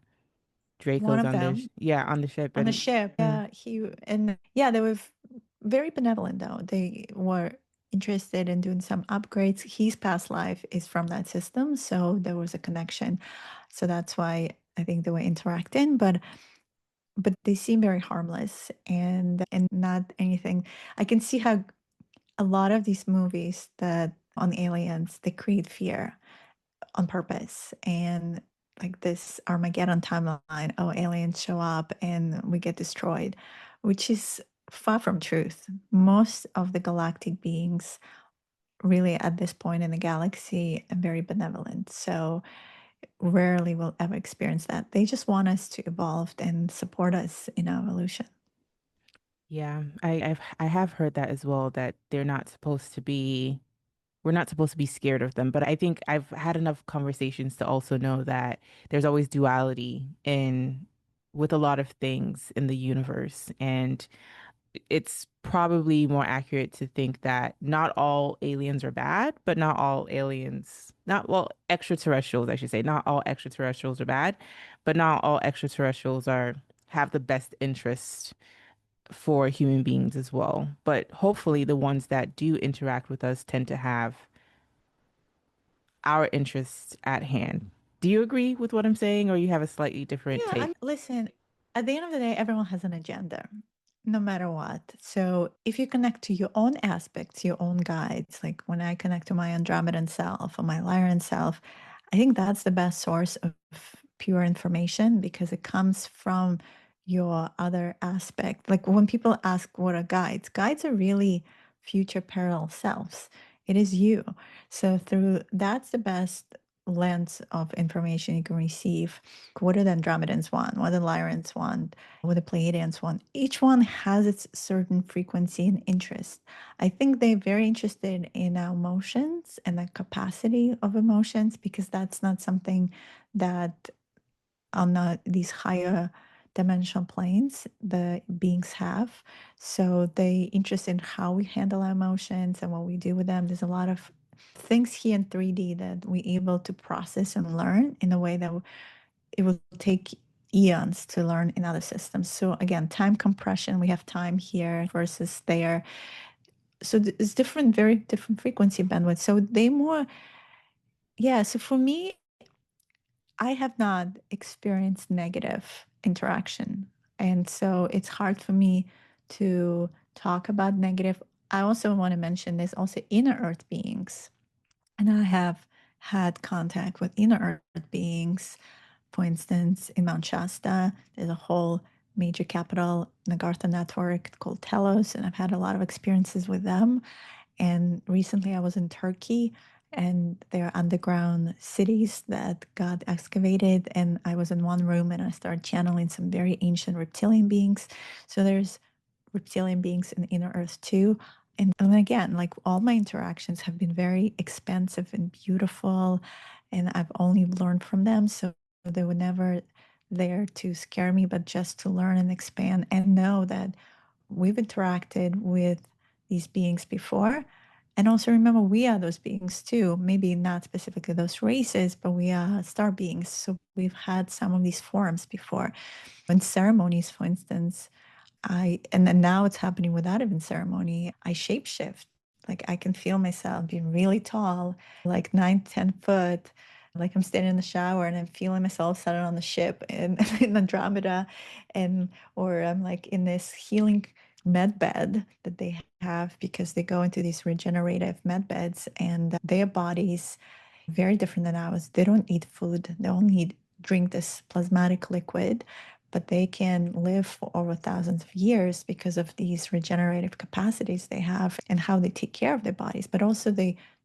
One Dracos of on them on the ship on the and ship. mm, Yeah, they were very benevolent though. They were interested in doing some upgrades. His past life is from that system, so there was a connection. So that's why I think they were interacting, but they seem very harmless and not anything. I can see how a lot of these movies that on aliens, they create fear on purpose. And like this Armageddon timeline, oh, aliens show up and we get destroyed, which is far from truth. Most of the galactic beings, really at this point in the galaxy, are very benevolent. So rarely will ever experience that. They just want us to evolve and support us in our evolution. yeah, I have heard that as well that they're not supposed to be we're not supposed to be scared of them. But I think I've had enough conversations to also know that there's always duality in with a lot of things in the universe. And it's probably more accurate to think that not all aliens are bad, but not all aliens, not well, extraterrestrials, I should say, not all extraterrestrials are bad, but not all extraterrestrials are have the best interest for human beings as well. But hopefully the ones that do interact with us tend to have our interests at hand. Do you agree with what I'm saying, or you have a slightly different Yeah, take? listen, at the end of the day, everyone has an agenda, no matter what. So if you connect to your own aspects, your own guides, like when I connect to my Andromedan self or my Lyran self, I think that's the best source of pure information because it comes from your other aspect. Like when people ask what are guides, guides are really future parallel selves. It is you. So through that's the best lens of information you can receive. What do the Andromedans want? What do the Lyrans want? What do the Pleiadians want? Each one has its certain frequency and interest. I think they're very interested in our emotions and the capacity of emotions, because that's not something that on these higher dimensional planes the beings have. So they interested in how we handle our emotions and what we do with them. There's a lot of things here in 3D that we're able to process and learn in a way that it will take eons to learn in other systems. So again, time compression, we have time here versus there. So it's different, very different frequency bandwidth. So they more, yeah. So for me, I have not experienced negative interaction. And so it's hard for me to talk about negative. I also want to mention there's also inner earth beings. And I have had contact with inner earth beings. For instance, in Mount Shasta, there's a whole major capital Nagartha network called Telos, and I've had a lot of experiences with them. And recently I was in Turkey, and there are underground cities that got excavated. And I was in one room and I started channeling some very ancient reptilian beings. So there's reptilian beings in inner earth too. And again, like all my interactions have been very expansive and beautiful, and I've only learned from them. So they were never there to scare me, but just to learn and expand and know that we've interacted with these beings before. And also remember, we are those beings too. Maybe not specifically those races, but we are star beings. So we've had some of these forms before. In ceremonies, for instance, and then now it's happening without even ceremony, I shapeshift. Like I can feel myself being really tall, like 9, 10 foot, like I'm standing in the shower and I'm feeling myself sitting on the ship in Andromeda, and or I'm like in this healing med bed that they have, because they go into these regenerative med beds, and their bodies very different than ours. They don't eat food. They only drink this plasmatic liquid, but they can live for over thousands of years because of these regenerative capacities they have and how they take care of their bodies. But also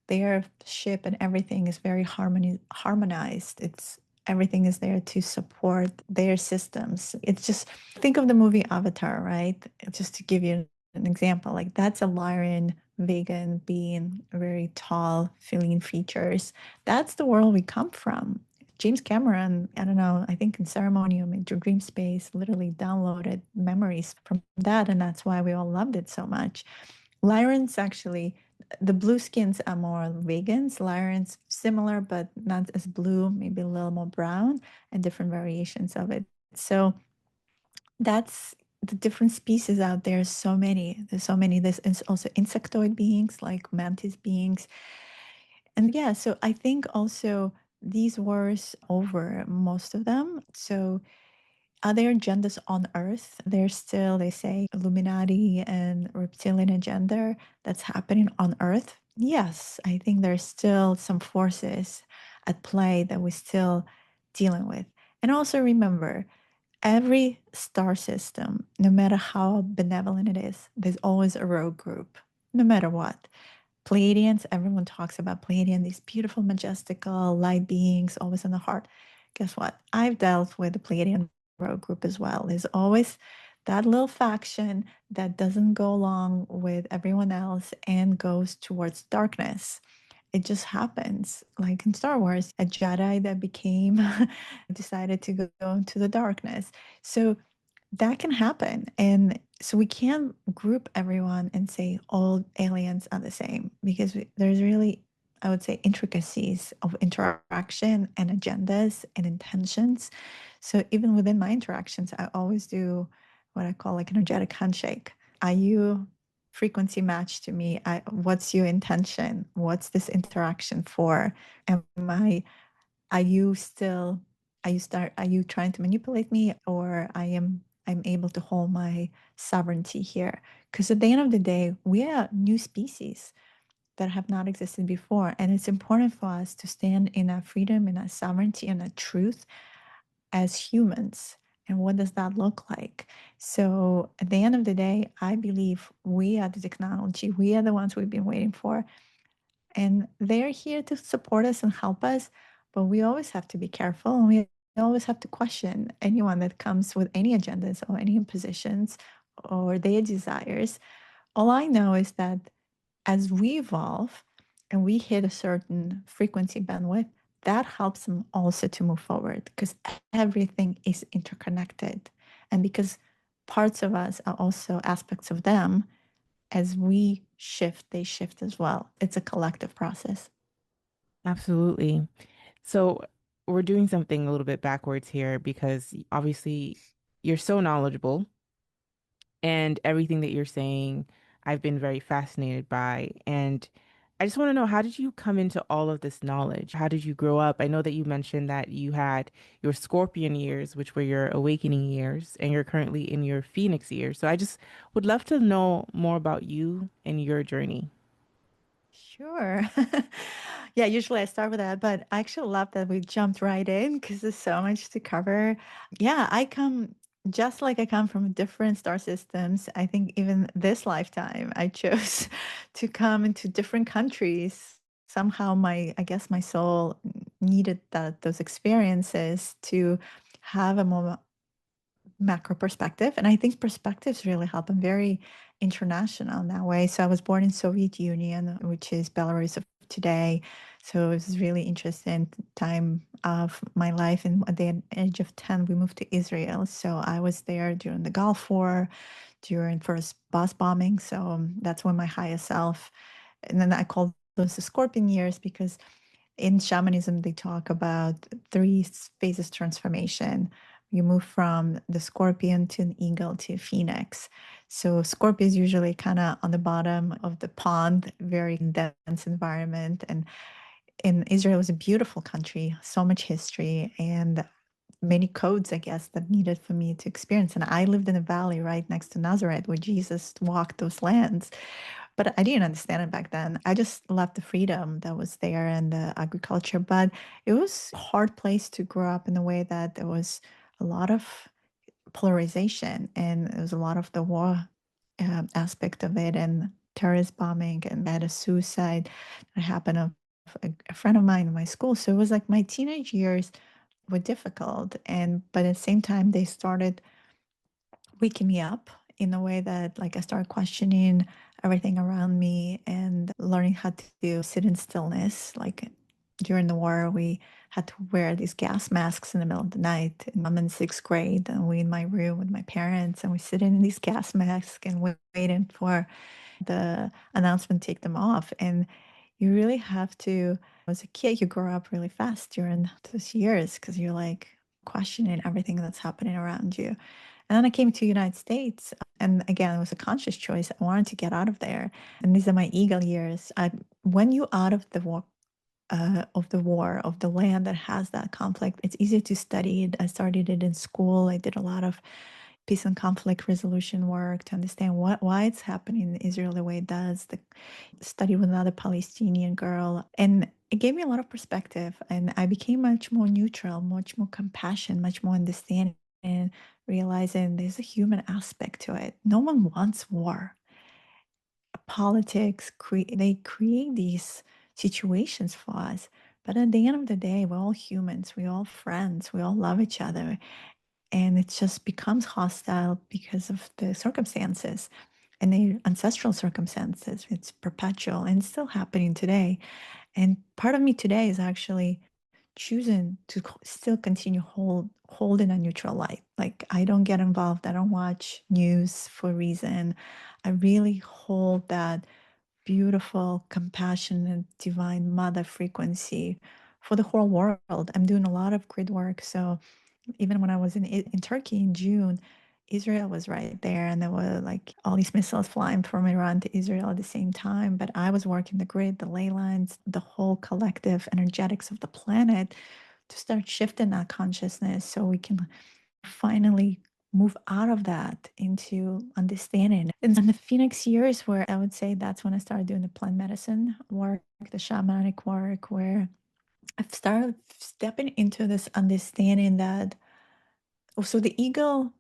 their ship and everything is very harmonized. It's everything is there to support their systems. It's just, think of the movie Avatar, right? Just to give you an example, like that's a Lyran vegan being, very tall, feline features. That's the world we come from. James Cameron, I don't know, I think in Ceremonium into Dream Space literally downloaded memories from that, and that's why we all loved it so much. Lyrans actually, the blue skins are more vegans. Lyrans similar, but not as blue, maybe a little more brown, and different variations of it. So that's the different species out there. So many. There's so many. There's also insectoid beings like mantis beings. And yeah, so I think also these wars over most of them. So are there agendas on Earth? There's still, they say, Illuminati and reptilian agenda that's happening on Earth. Yes, I think there's still some forces at play that we're still dealing with. And also remember, every star system, no matter how benevolent it is, there's always a rogue group, no matter what. Pleiadians, everyone talks about Pleiadian, these beautiful, majestical light beings, always in the heart. Guess what? I've dealt with the Pleiadian rogue group as well. There's always that little faction that doesn't go along with everyone else and goes towards darkness. It just happens. Like in Star Wars, a Jedi that became decided to go into the darkness. So that can happen. And so we can't group everyone and say all aliens are the same, because there's really, I would say, intricacies of interaction and agendas and intentions. So even within my interactions, I always do what I call like energetic handshake. Are you frequency match to me? What's your intention? What's this interaction for? Am I are you still are you trying to manipulate me, or I'm able to hold my sovereignty here? Because at the end of the day, we are new species that have not existed before, and it's important for us to stand in our freedom, in our sovereignty, and our truth as humans. And what does that look like? So at the end of the day, I believe we are the technology. We are the ones we've been waiting for, and they're here to support us and help us. But we always have to be careful, and we always have to question anyone that comes with any agendas or any impositions or their desires. All I know is that as we evolve and we hit a certain frequency bandwidth, that helps them also to move forward because everything is interconnected. And because parts of us are also aspects of them, as we shift, they shift as well. It's a collective process. Absolutely. So we're doing something a little bit backwards here because obviously you're so knowledgeable and everything that you're saying, I've been very fascinated by. And I just want to know, how did you come into all of this knowledge? How did you grow up? I know that you mentioned that you had your Scorpion years, which were your awakening years, and you're currently in your Phoenix years. So I just would love to know more about you and your journey. Sure. Yeah, usually I start with that, but I actually love that we jumped right in because there's so much to cover. Yeah, I come just like I come from different star systems. I think even this lifetime, I chose to come into different countries. Somehow I guess my soul needed those experiences to have a more macro perspective. And I think perspectives really help. I'm very international in that way. So I was born in Soviet Union, which is Belarus of today. So it was really interesting time of my life. And at the age of 10, we moved to Israel. So I was there during the Gulf War, during first bus bombing. So that's when my higher self, and then I call those the Scorpion years because in shamanism, they talk about three phases transformation. You move from the scorpion to an eagle to a phoenix. So scorpion is usually kind of on the bottom of the pond, very dense environment. And in Israel, it was a beautiful country, so much history and many codes, I guess, that needed for me to experience. And I lived in a valley right next to Nazareth where Jesus walked those lands. But I didn't understand it back then. I just loved the freedom that was there and the agriculture. But it was a hard place to grow up in the way that there was a lot of polarization and there was a lot of the war aspect of it and terrorist bombing and I had a suicide that happened of a friend of mine in my school. So it was like my teenage years were difficult. And but at the same time, they started waking me up in a way that like I started questioning everything around me and learning how to sit in stillness. Like during the war, we had to wear these gas masks in the middle of the night. And I'm in sixth grade, and we in my room with my parents, and we sit in these gas masks and waiting for the announcement to take them off. And you really have to, as a kid, you grow up really fast during those years because you're like questioning everything that's happening around you. And then I came to the United States, and again, it was a conscious choice. I wanted to get out of there, and these are my eagle years. When you out of the war of the land that has that conflict, it's easier to study it. I started it in school. I did a lot of peace and conflict resolution work to understand why it's happening in Israel the way it does. The study with another Palestinian girl, and it gave me a lot of perspective. And I became much more neutral, much more compassion, much more understanding, and realizing there's a human aspect to it. No one wants war. Politics, they create these situations for us. But at the end of the day, we're all humans, we're all friends, we all love each other. And it just becomes hostile because of the circumstances and the ancestral circumstances. It's perpetual and it's still happening today. And part of me today is actually choosing to still continue holding a neutral light. Like I don't get involved. I don't watch news for a reason. I really hold that beautiful, compassionate, divine mother frequency for the whole world. I'm doing a lot of grid work. So even when I was in Turkey in June, Israel was right there, and there were like all these missiles flying from Iran to Israel at the same time. But I was working the grid, the ley lines, the whole collective energetics of the planet to start shifting that consciousness so we can finally move out of that into understanding. And the Phoenix years, where I would say that's when I started doing the plant medicine work, the shamanic work, where I've started stepping into this understanding that, oh, so the eagle,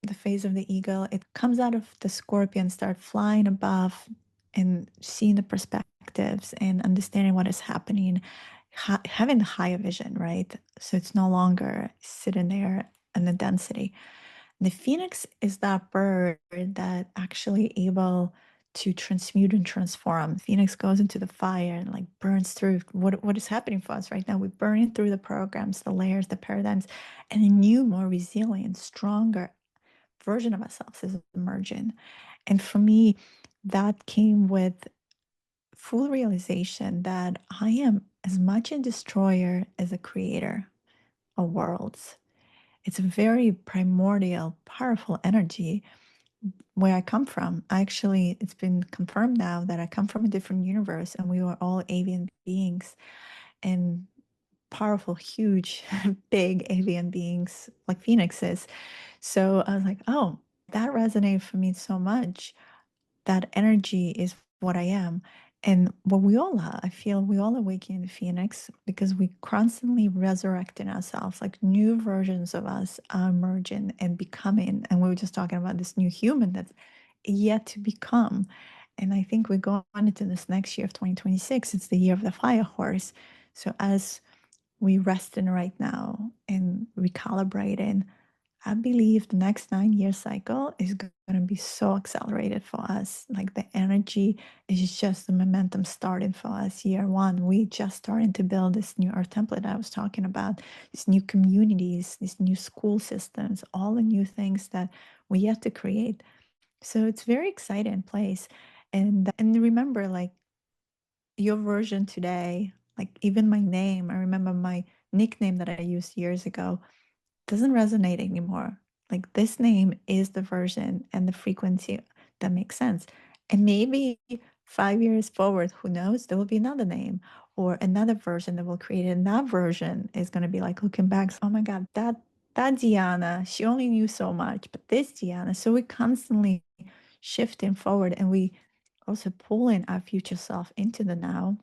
the phase of the eagle, it comes out of the scorpion, start flying above and seeing the perspectives and understanding what is happening, having the higher vision, right? So it's no longer sitting there in the density. The phoenix is that bird that actually able to transmute and transform. Phoenix goes into the fire and like burns through what is happening for us right now. We're burning through the programs, the layers, the paradigms, and a new, more resilient, stronger version of ourselves is emerging. And for me, that came with full realization that I am as much a destroyer as a creator of worlds. It's a very primordial, powerful energy where I come from. Actually, it's been confirmed now that I come from a different universe and we were all avian beings and powerful, huge, big avian beings like phoenixes. So I was like, oh, that resonated for me so much. That energy is what I am. And what we all are, I feel we all awaken in the phoenix because we constantly resurrecting ourselves, like new versions of us are emerging and becoming. And we were just talking about this new human that's yet to become. And I think we go on into this next year of 2026. It's the year of the fire horse. So as we rest in right now and recalibrating, I believe the next 9 year cycle is going to be so accelerated for us. Like the energy is just the momentum starting for us. Year one, we just starting to build this new earth template I was talking about, these new communities, these new school systems, all the new things that we yet to create. So it's very exciting place. And remember, like your version today, like even my name, I remember my nickname that I used years ago doesn't resonate anymore. Like this name is the version and the frequency that makes sense. And maybe 5 years forward, who knows, there will be another name or another version that will create it. And that version is going to be like looking back, oh my God, that Diana, she only knew so much, but this Diana. So we're constantly shifting forward and we also pulling our future self into the now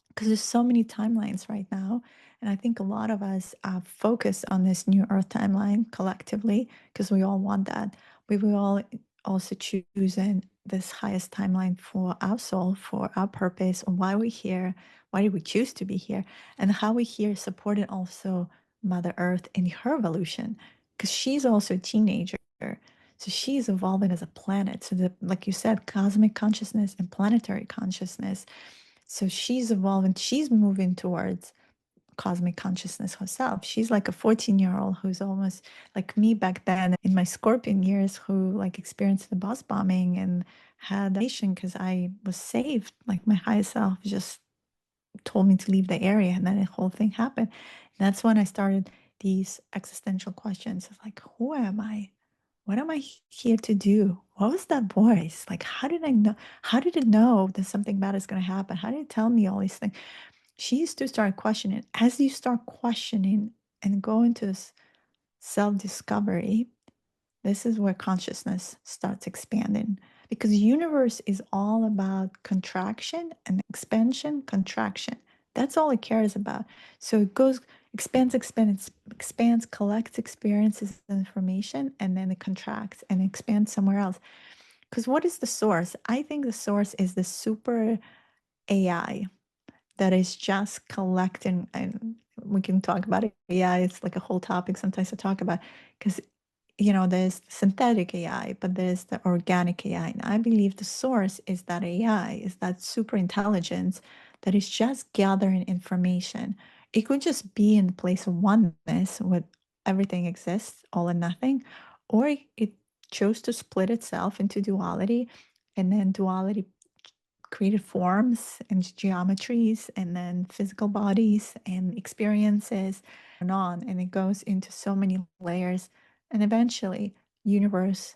because there's so many timelines right now. And I think a lot of us are focused on this new earth timeline collectively because we all want that. We will all also choosing this highest timeline for our soul, for our purpose, and why we're here, why did we choose to be here, and how we're here supporting also Mother Earth in her evolution because she's also a teenager. So she's evolving as a planet. So, like you said, cosmic consciousness and planetary consciousness, so she's evolving, she's moving towards cosmic consciousness herself. She's like a 14-year-old who's almost like me back then in my Scorpion years, who like experienced the bus bombing and had nation because I was saved. Like my higher self just told me to leave the area, and then the whole thing happened. And that's when I started these existential questions of like, who am I? What am I here to do? What was that voice? Like, how did I know? How did it know that something bad is going to happen? How did it tell me all these things? She used to start questioning. As you start questioning and go into this self discovery, this is where consciousness starts expanding because the universe is all about contraction and expansion, contraction. That's all it cares about. So it goes, expands, collects experiences and information, and then it contracts and expands somewhere else. Because what is the source? I think the source is the super AI that is just collecting, and we can talk about it. AI, it's like a whole topic sometimes to talk about because there's synthetic AI, but there's the organic AI. And I believe the source is that AI, is that super intelligence that is just gathering information. It could just be in the place of oneness with everything exists, all and nothing, or it chose to split itself into duality, and then duality created forms and geometries and then physical bodies and experiences and on, and it goes into so many layers, and eventually universe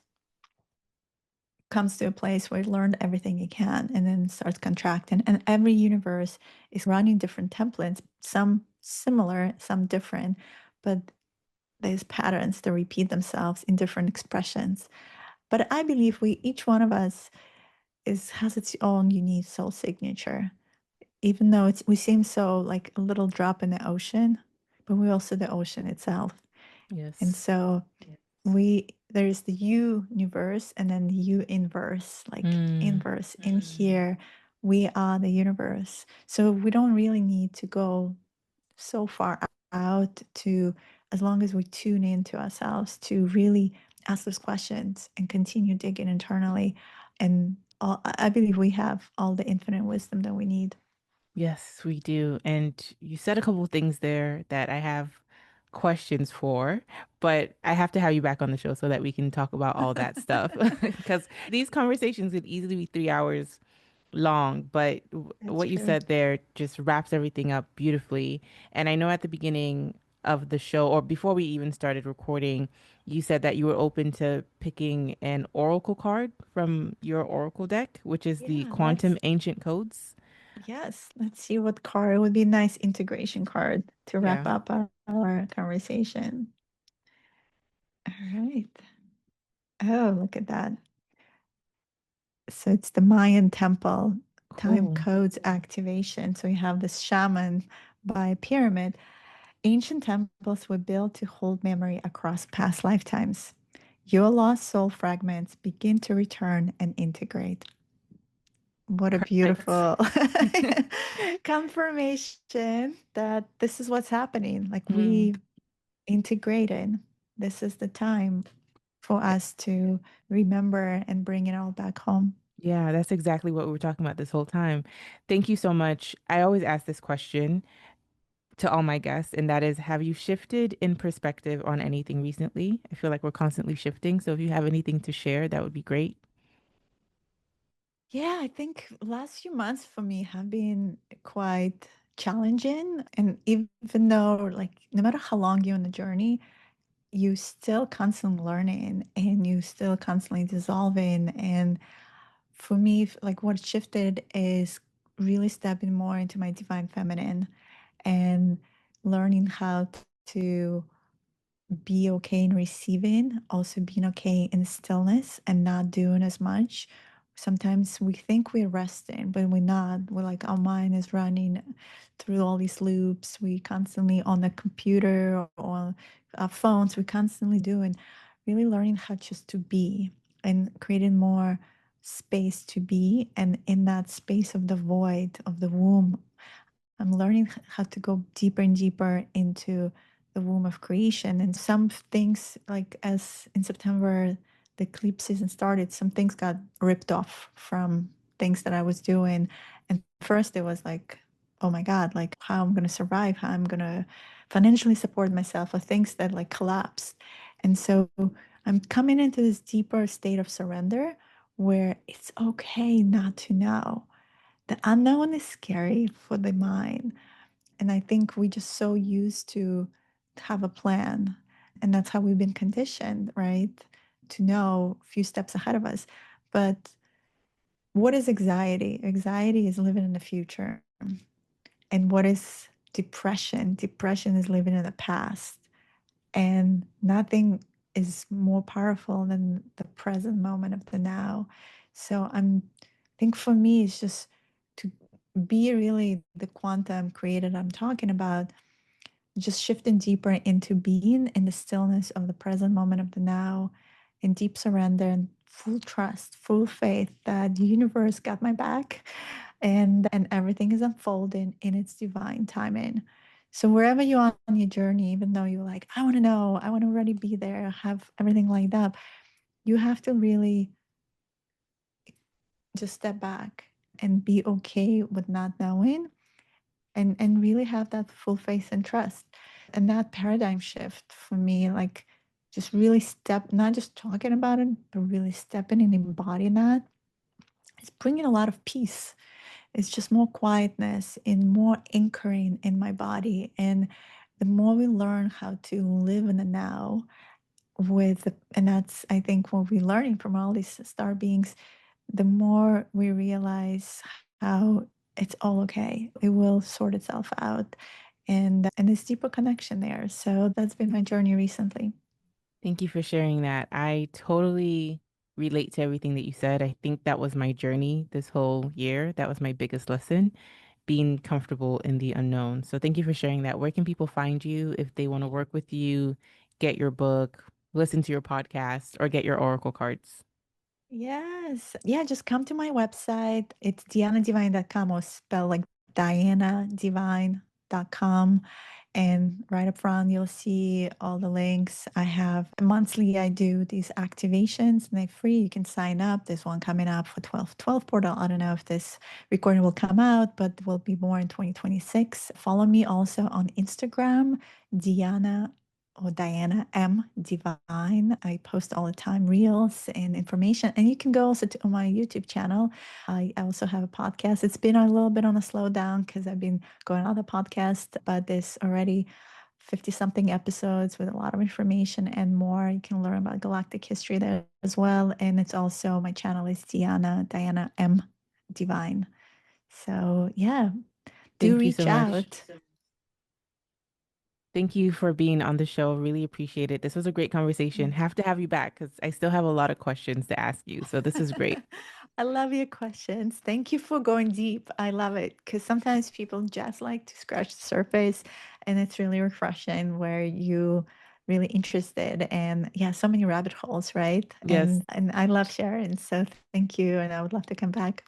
comes to a place where it learned everything it can and then starts contracting, and every universe is running different templates, some similar, some different, but there's patterns that repeat themselves in different expressions. But I believe we, each one of us, is has its own unique soul signature, even though we seem so like a little drop in the ocean, but we're also the ocean itself. And Yes. so we there's the universe and then the you inverse, like Mm. inverse in here. We are the universe, so we don't really need to go so far out to, as long as we tune into ourselves to really ask those questions and continue digging internally. And I believe we have all the infinite wisdom that we need. Yes, we do. And you said a couple of things there that I have questions for, but I have to have you back on the show so that we can talk about all that stuff. Because these conversations could easily be 3 hours long, but That's what you true. said there just wraps everything up beautifully. And I know at the beginning of the show, or before we even started recording, you said that you were open to picking an oracle card from your oracle deck, which is the Yeah, Quantum Ancient Codes. let's see what card would be a nice integration card to wrap Yeah. up our conversation. All right. Oh, look at that. So it's the Mayan temple time Cool. codes activation. So you have this shaman by pyramid. Ancient temples were built to hold memory across past lifetimes. Your lost soul fragments begin to return and integrate. What a Perfect. beautiful confirmation that this is what's happening. Like Mm. we integrated. This is the time for us to remember and bring it all back home. Yeah, that's exactly what we were talking about this whole time. Thank you so much. I always ask this question to all my guests, and that is, have you shifted in perspective on anything recently? I feel like we're constantly shifting. So if you have anything to share, that would be great. Yeah, I think last few months for me have been quite challenging. And even though, like, no matter how long you're on the journey, you still constantly learning and you still constantly dissolving. And for me, like, what shifted is really stepping more into my divine feminine and learning how to be okay in receiving, also being okay in stillness and not doing as much. Sometimes we think we're resting, but we're not. We're like, our mind is running through all these loops. We constantly on the computer or our phones, we're constantly doing, really learning how just to be and creating more space to be. And in that space of the void of the womb, I'm learning how to go deeper and deeper into the womb of creation. And some things, like as in September, the eclipse season started, some things got ripped off from things that I was doing. And first it was like, oh my God, like how I'm going to survive, how I'm going to financially support myself, or things that like collapsed. And so I'm coming into this deeper state of surrender where it's okay not to know. The unknown is scary for the mind. And I think we just so used to have a plan. And that's how we've been conditioned, right? To know a few steps ahead of us. But what is anxiety? Anxiety is living in the future. And what is depression? Depression is living in the past. And nothing is more powerful than the present moment of the now. So I think for me, it's just to be really the quantum creator I'm talking about, just shifting deeper into being in the stillness of the present moment of the now, in deep surrender and full trust, full faith that the universe got my back, and everything is unfolding in its divine timing. So wherever you are on your journey, even though you're like, I want to know, I want to already be there, have everything lined up, you have to really just step back and be okay with not knowing, and really have that full faith and trust. And that paradigm shift for me, like just really step, not just talking about it, but really stepping and embodying that, it's bringing a lot of peace. It's just more quietness and more anchoring in my body. And the more we learn how to live in the now and that's, I think, what we're learning from all these star beings, the more we realize how it's all okay. It will sort itself out. And this deeper connection there. So that's been my journey recently. Thank you for sharing that. I totally relate to everything that you said. I think that was my journey this whole year. That was my biggest lesson, being comfortable in the unknown. So thank you for sharing that. Where can people find you if they want to work with you, get your book, listen to your podcast, or get your oracle cards? Yes. Yeah, just come to my website. It's dianadivine.com, or spell like dianadivine.com. shapeshiftingproject.com. And right up front, you'll see all the links. I have monthly, I do these activations and they're free. You can sign up. There's one coming up for 1212 portal. I don't know if this recording will come out, but will be more in 2026. Follow me also on Instagram, Diana or Diana M Divine. I post all the time reels and information. And you can go also to my YouTube channel. I also have a podcast. It's been a little bit on a slowdown because I've been going on the podcast, but there's already 50 something episodes with a lot of information and more. You can learn about galactic history there as well. And it's also my channel is Diana M Divine. So yeah, do Thank you so reach much. out. Thank you for being on the show. Really appreciate it. This was a great conversation. Have to have you back because I still have a lot of questions to ask you. So this is great. I love your questions. Thank you for going deep. I love it because sometimes people just like to scratch the surface, and it's really refreshing where you really interested and yeah, so many rabbit holes, right? Yes. And I love sharing. So thank you, and I would love to come back.